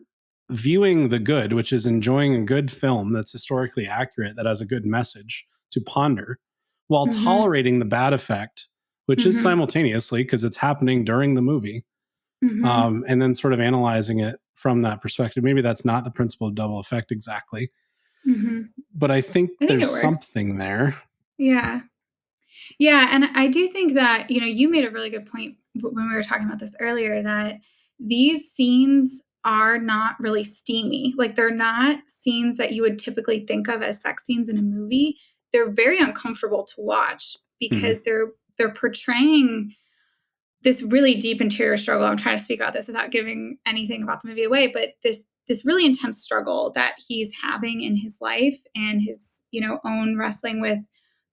viewing the good, which is enjoying a good film that's historically accurate, that has a good message to ponder, while Mm-hmm. tolerating the bad effect, which is Mm-hmm. simultaneously because it's happening during the movie, Mm-hmm. and then sort of analyzing it from that perspective. Maybe that's not the principle of double effect exactly, Mm-hmm. but I think I think it there's works. something there. Yeah. Yeah, and I do think that, you made a really good point when we were talking about this earlier that these scenes are not really steamy. Like they're not scenes that you would typically think of as sex scenes in a movie. They're very uncomfortable to watch because Mhm. they're portraying this really deep interior struggle. I'm trying to speak about this without giving anything about the movie away, but this really intense struggle that he's having in his life and his, own wrestling with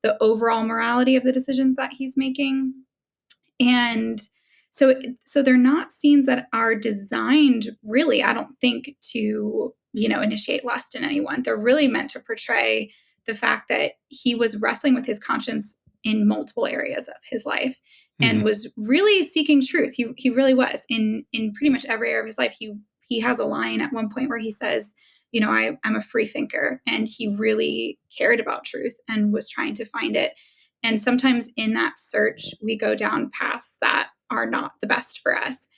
the overall morality of the decisions that he's making. And so they're not scenes that are designed really, I don't think, to, initiate lust in anyone. They're really meant to portray the fact that he was wrestling with his conscience in multiple areas of his life and Mhm. was really seeking truth. He really was in pretty much every area of his life. He has a line at one point where he says, I'm a free thinker, and he really cared about truth and was trying to find it. And sometimes in that search, we go down paths that are not the best for us.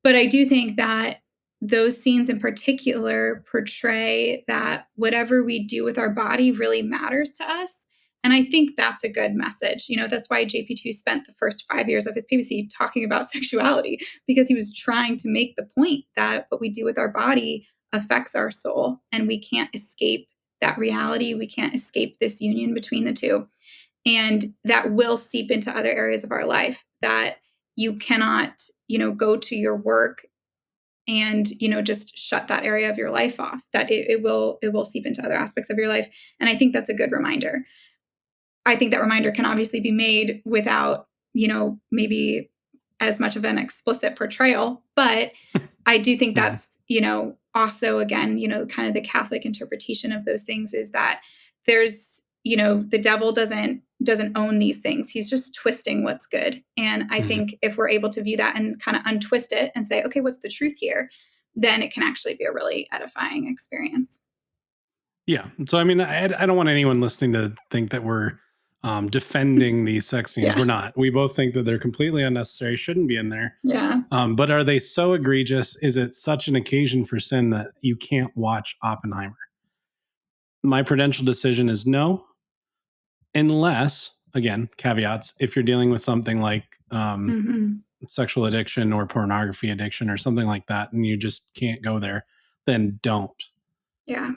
But I do think that those scenes in particular portray that whatever we do with our body really matters to us. And I think that's a good message. That's why JP2 spent the first 5 years of his papacy talking about sexuality, because he was trying to make the point that what we do with our body affects our soul, and we can't escape that reality. We can't escape this union between the two, and that will seep into other areas of our life. That you cannot, go to your work and, just shut that area of your life off. That it will seep into other aspects of your life. And I think that's a good reminder. I think that reminder can obviously be made without, maybe as much of an explicit portrayal, but I do think Mhm. that's, also again, kind of the Catholic interpretation of those things is that there's, the devil doesn't own these things. He's just twisting what's good. And I Mhm. think if we're able to view that and kind of untwist it and say, okay, what's the truth here? Then it can actually be a really edifying experience. Yeah. So I mean, I don't want anyone listening to think that we're defending these sex scenes. Yeah. We're not. We both think that they're completely unnecessary, shouldn't be in there. Yeah. But are they so egregious? Is it such an occasion for sin that you can't watch Oppenheimer? My prudential decision is no, unless, again, caveats, if you're dealing with something like sexual addiction or pornography addiction or something like that, and you just can't go there, then don't. Yeah.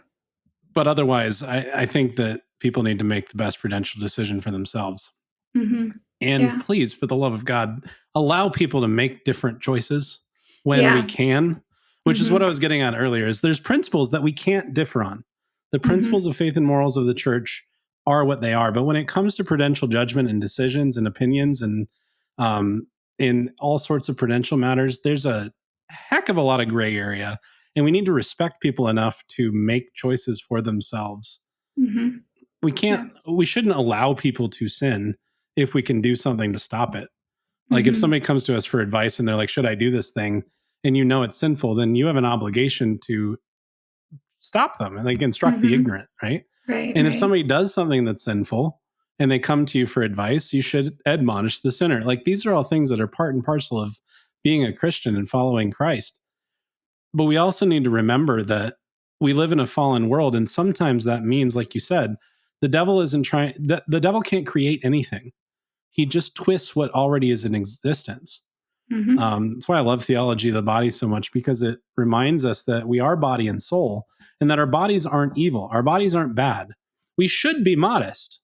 But otherwise, I think that people need to make the best prudential decision for themselves. And Yeah. please, for the love of God, allow people to make different choices when we Yeah. can, which is what I was getting at earlier, is there's principles that we can't differ on. The principles of faith and morals of the church are what they are. But when it comes to prudential judgment and decisions and opinions and in all sorts of prudential matters, there's a heck of a lot of gray area. And we need to respect people enough to make choices for themselves. Yeah. We shouldn't allow people to sin if we can do something to stop it. Like if somebody comes to us for advice and they're like, should I do this thing? And you know it's sinful, then you have an obligation to stop them and like instruct the ignorant, right? Right. And if Right. somebody does something that's sinful and they come to you for advice, you should admonish the sinner. Like these are all things that are part and parcel of being a Christian and following Christ. But we also need to remember that we live in a fallen world. And sometimes that means, like you said, the devil isn't trying, the devil can't create anything. He just twists what already is in existence. That's why I love theology of the body so much, because it reminds us that we are body and soul and that our bodies aren't evil. Our bodies aren't bad. We should be modest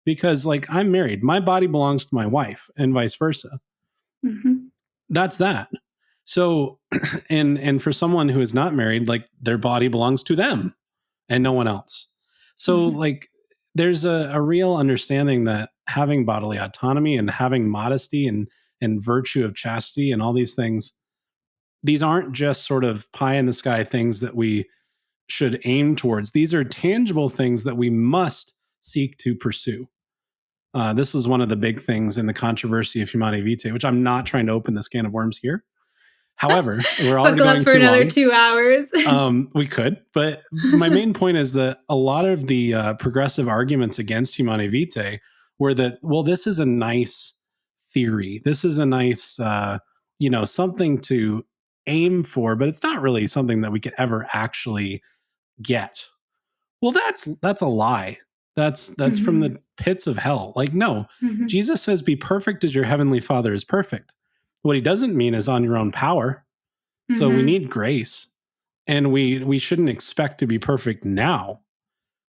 because, like, I'm married. My body belongs to my wife and vice versa. That's that. So, and for someone who is not married, like their body belongs to them and no one else. So, like, there's a real understanding that having bodily autonomy and having modesty and virtue of chastity and all these things, these aren't just sort of pie in the sky things that we should aim towards. These are tangible things that we must seek to pursue. This is one of the big things in the controversy of Humanae Vitae, which I'm not trying to open this can of worms here. However, we're already Buckle up going for too another long. 2 hours. We could, but my main point is that a lot of the progressive arguments against Humanae Vitae were that, well, this is a nice theory. This is a nice, something to aim for, but it's not really something that we could ever actually get. Well, that's a lie. That's from the pits of hell. Like, no, Jesus says, be perfect as your heavenly Father is perfect. What he doesn't mean is on your own power. So we need grace, and we shouldn't expect to be perfect now.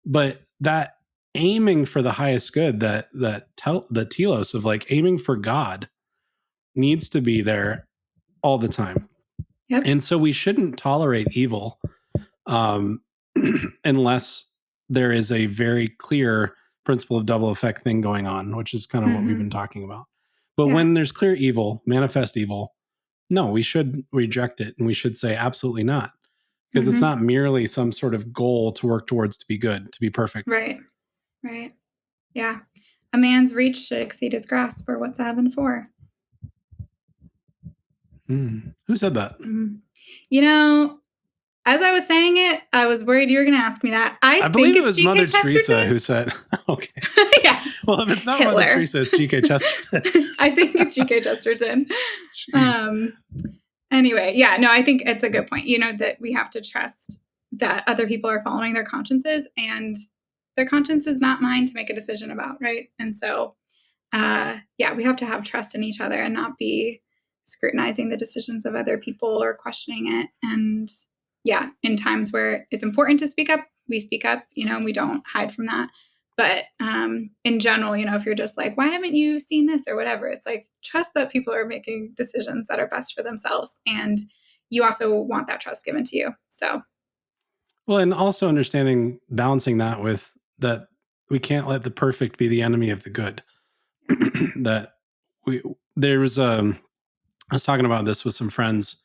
But that aiming for the highest good, the telos of like aiming for God, needs to be there all the time. Yep. And so we shouldn't tolerate evil unless there is a very clear principle of double effect thing going on, which is kind of what we've been talking about. But when there's clear evil, manifest evil, no, we should reject it and we should say absolutely not, because it's not merely some sort of goal to work towards to be good, to be perfect. Right. Right. Yeah. A man's reach should exceed his grasp for what's a heaven for. Who said that? You know, as I was saying it, I was worried you were going to ask me that. I believe it was Mother Teresa who said, okay. Yeah. Well, if it's not Hitler. Mother Teresa, it's G.K. Chesterton. I think it's G.K. Chesterton. Anyway, yeah, no, I think it's a good point. That we have to trust that other people are following their consciences, and their conscience is not mine to make a decision about, right? And so, we have to have trust in each other and not be scrutinizing the decisions of other people or questioning it. And in times where it's important to speak up, we speak up, and we don't hide from that. But in general, if you're just like, why haven't you seen this or whatever, it's like, trust that people are making decisions that are best for themselves. And you also want that trust given to you. So, well, and also understanding, balancing that with that we can't let the perfect be the enemy of the good. That there was I was talking about this with some friends,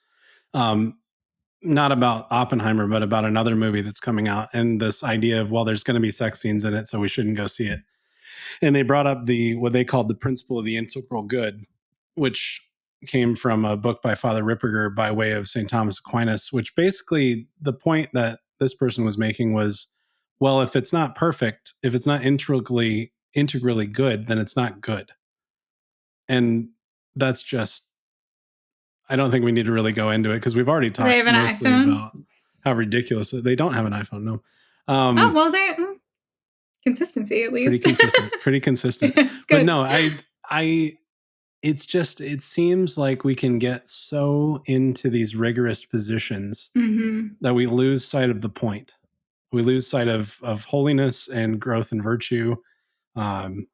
not about Oppenheimer, but about another movie that's coming out, and this idea of, well, there's going to be sex scenes in it, so we shouldn't go see it. And they brought up what they called the principle of the integral good, which came from a book by Father Ripperger by way of St. Thomas Aquinas, which basically the point that this person was making was, well, if it's not perfect, if it's not integrally integrally good, then it's not good. And that's just, I don't think we need to really go into it because we've already Do they talked have an mostly iPhone? about how ridiculous they don't have an iPhone. No. Oh, well, consistency at Pretty least. consistent, pretty consistent. It's But good. no, it's just, it seems like we can get so into these rigorous positions Mhm. that we lose sight of the point. We lose sight of holiness and growth and virtue, um,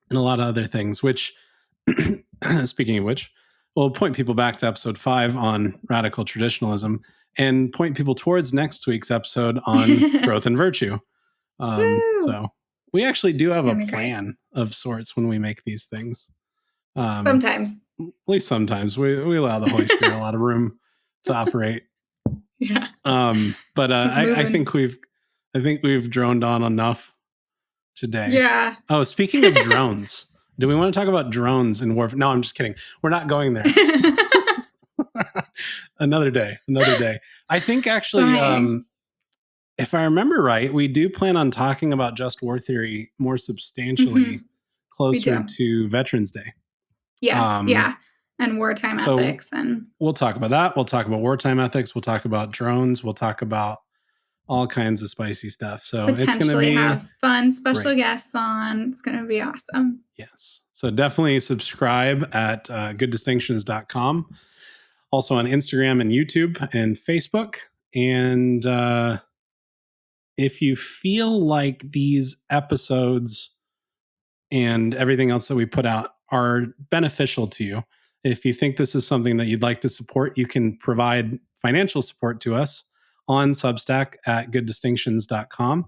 and a lot of other things, which, speaking of which, will point people back to episode 5 on radical traditionalism and point people towards next week's episode on growth and virtue. Woo! So we actually do have a Gonna be great. plan of sorts when we make these things. At Sometimes. least sometimes we allow the Holy Spirit a lot of room to operate. Yeah. But He's I moving. think we've droned on enough today. Yeah. Oh, speaking of drones, do we want to talk about drones in warfare? No, I'm just kidding. We're not going there. Another day. I think actually, Spying. if I remember right, we do plan on talking about just war theory more substantially Mhm. We closer do. to Veterans Day. Yes, yeah, and wartime So ethics and we'll talk about that. We'll talk about wartime ethics. We'll talk about drones. We'll talk about all kinds of spicy stuff. So it's going to potentially be have fun special great. guests on. It's gonna be awesome. Yes. So definitely subscribe at gooddistinctions.com. Also on Instagram and YouTube and Facebook. And if you feel like these episodes and everything else that we put out are beneficial to you, if you think this is something that you'd like to support, you can provide financial support to us on Substack at gooddistinctions.com.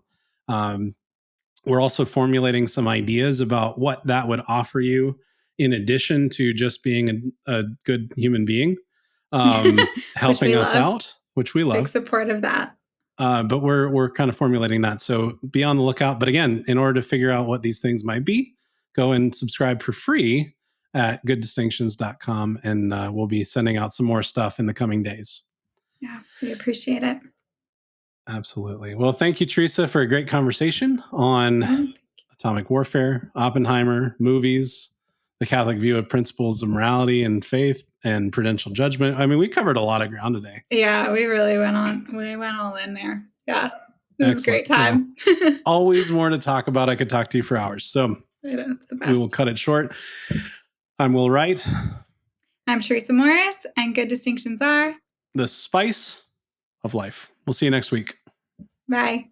We're also formulating some ideas about what that would offer you in addition to just being a good human being, Which helping we us love. out, which we Big love. support of that. But we're kind of formulating that. So be on the lookout. But again, in order to figure out what these things might be, go and subscribe for free at gooddistinctions.com. And we'll be sending out some more stuff in the coming days. Yeah, we appreciate it. Absolutely. Well, thank you, Teresa, for a great conversation on atomic warfare, Oppenheimer, movies, the Catholic view of principles of morality and faith, and prudential judgment. I mean, we covered a lot of ground today. Yeah, we really went all in there. Yeah. This is a great Excellent. So time. always more to talk about. I could talk to you for hours. So It's the we will best. cut it short. I'm Will Wright. I'm Teresa Morris, and good distinctions are The spice of life. We'll see you next week. bye.